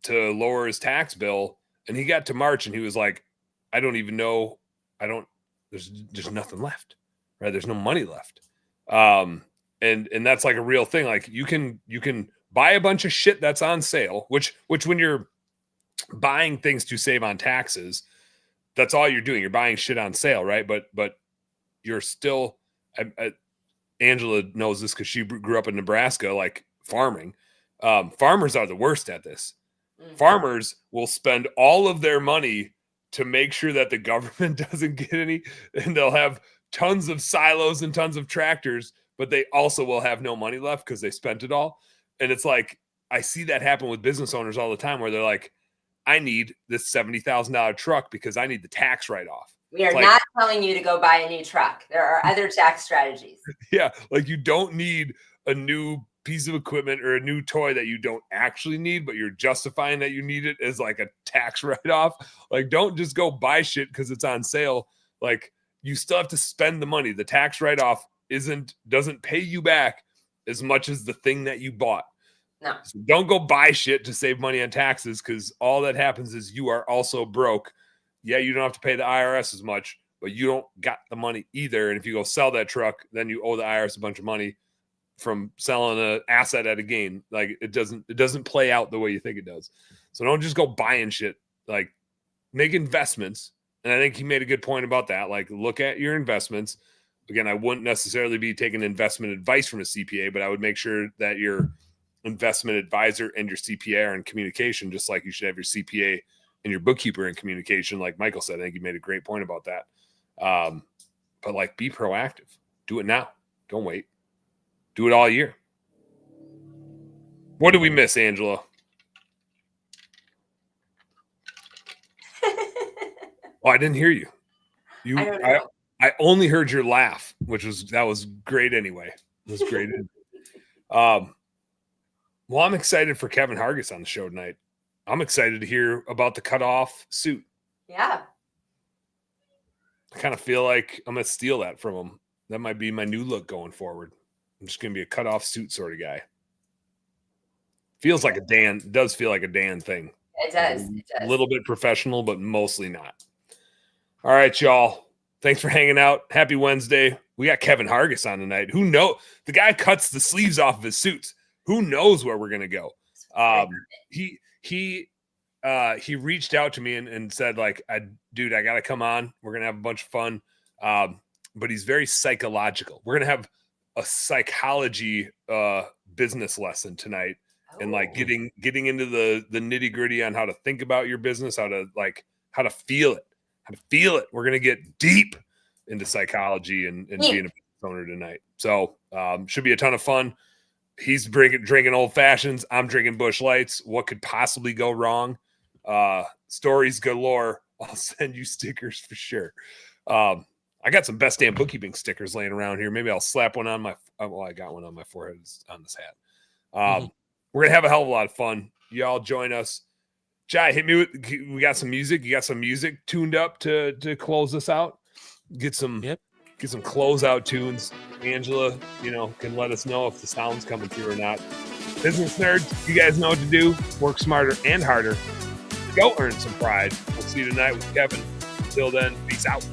to lower his tax bill. And he got to March and he was like, I don't even know. There's nothing left, right? There's no money left. And that's like a real thing. Like you can buy a bunch of shit that's on sale, which when you're buying things to save on taxes, that's all you're doing. You're buying shit on sale, right? But you're still, Angela knows this because she grew up in Nebraska, like farming. Farmers are the worst at this. Mm-hmm. Farmers will spend all of their money to make sure that the government doesn't get any, and they'll have tons of silos and tons of tractors, but they also will have no money left because they spent it all. And it's like, I see that happen with business owners all the time where they're like, I need this $70,000 truck because I need the tax write-off. We are not telling you to go buy a new truck. There are other tax strategies. Yeah. Like you don't need a new piece of equipment or a new toy that you don't actually need, but you're justifying that you need it as like a tax write-off. Like, don't just go buy shit because it's on sale. Like, you still have to spend the money. The tax write-off doesn't pay you back as much as the thing that you bought. No. So don't go buy shit to save money on taxes, because all that happens is you are also broke. Yeah, you don't have to pay the IRS as much, but you don't got the money either. And if you go sell that truck, then you owe the IRS a bunch of money from selling an asset at a gain. Like, it doesn't play out the way you think it does. So don't just go buying shit. Like, make investments. And I think he made a good point about that. Like, look at your investments. Again, I wouldn't necessarily be taking investment advice from a CPA, but I would make sure that your investment advisor and your CPA are in communication, just like you should have your CPA and your bookkeeper in communication. Like Michael said, I think he made a great point about that. But like, be proactive. Do it now. Don't wait. Do it all year. What did we miss, Angela? Oh, I didn't hear you. I don't know. I only heard your laugh, that was great anyway. It was great. Well, I'm excited for Kevin Hargis on the show tonight. I'm excited to hear about the cutoff suit. Yeah. I kind of feel like I'm going to steal that from him. That might be my new look going forward. I'm just going to be a cutoff suit sort of guy. Feels like does feel like a Dan thing. It does. A little bit professional, but mostly not. All right, y'all. Thanks for hanging out. Happy Wednesday. We got Kevin Hargis on tonight. Who knows? The guy cuts the sleeves off of his suits. Who knows where we're going to go? He reached out to me and said, like, dude, I got to come on. We're going to have a bunch of fun. But he's very psychological. We're going to have a psychology business lesson tonight. And like getting into the nitty gritty on how to think about your business, how to feel it. We're going to get deep into psychology and being a business owner tonight. So should be a ton of fun. He's drinking old fashions. I'm drinking Busch Lights. What could possibly go wrong? Stories galore. I'll send you stickers for sure. I got some Best Damn Bookkeeping stickers laying around here. Maybe I'll slap one on I got one on my forehead on this hat. We're going to have a hell of a lot of fun. Y'all join us. Jai, hit me we got some music. You got some music tuned up to close this out. Get some closeout tunes. Angela, can let us know if the sound's coming through or not. Business nerds, you guys know what to do. Work smarter and harder. Go earn some pride. We'll see you tonight with Kevin. Until then, peace out.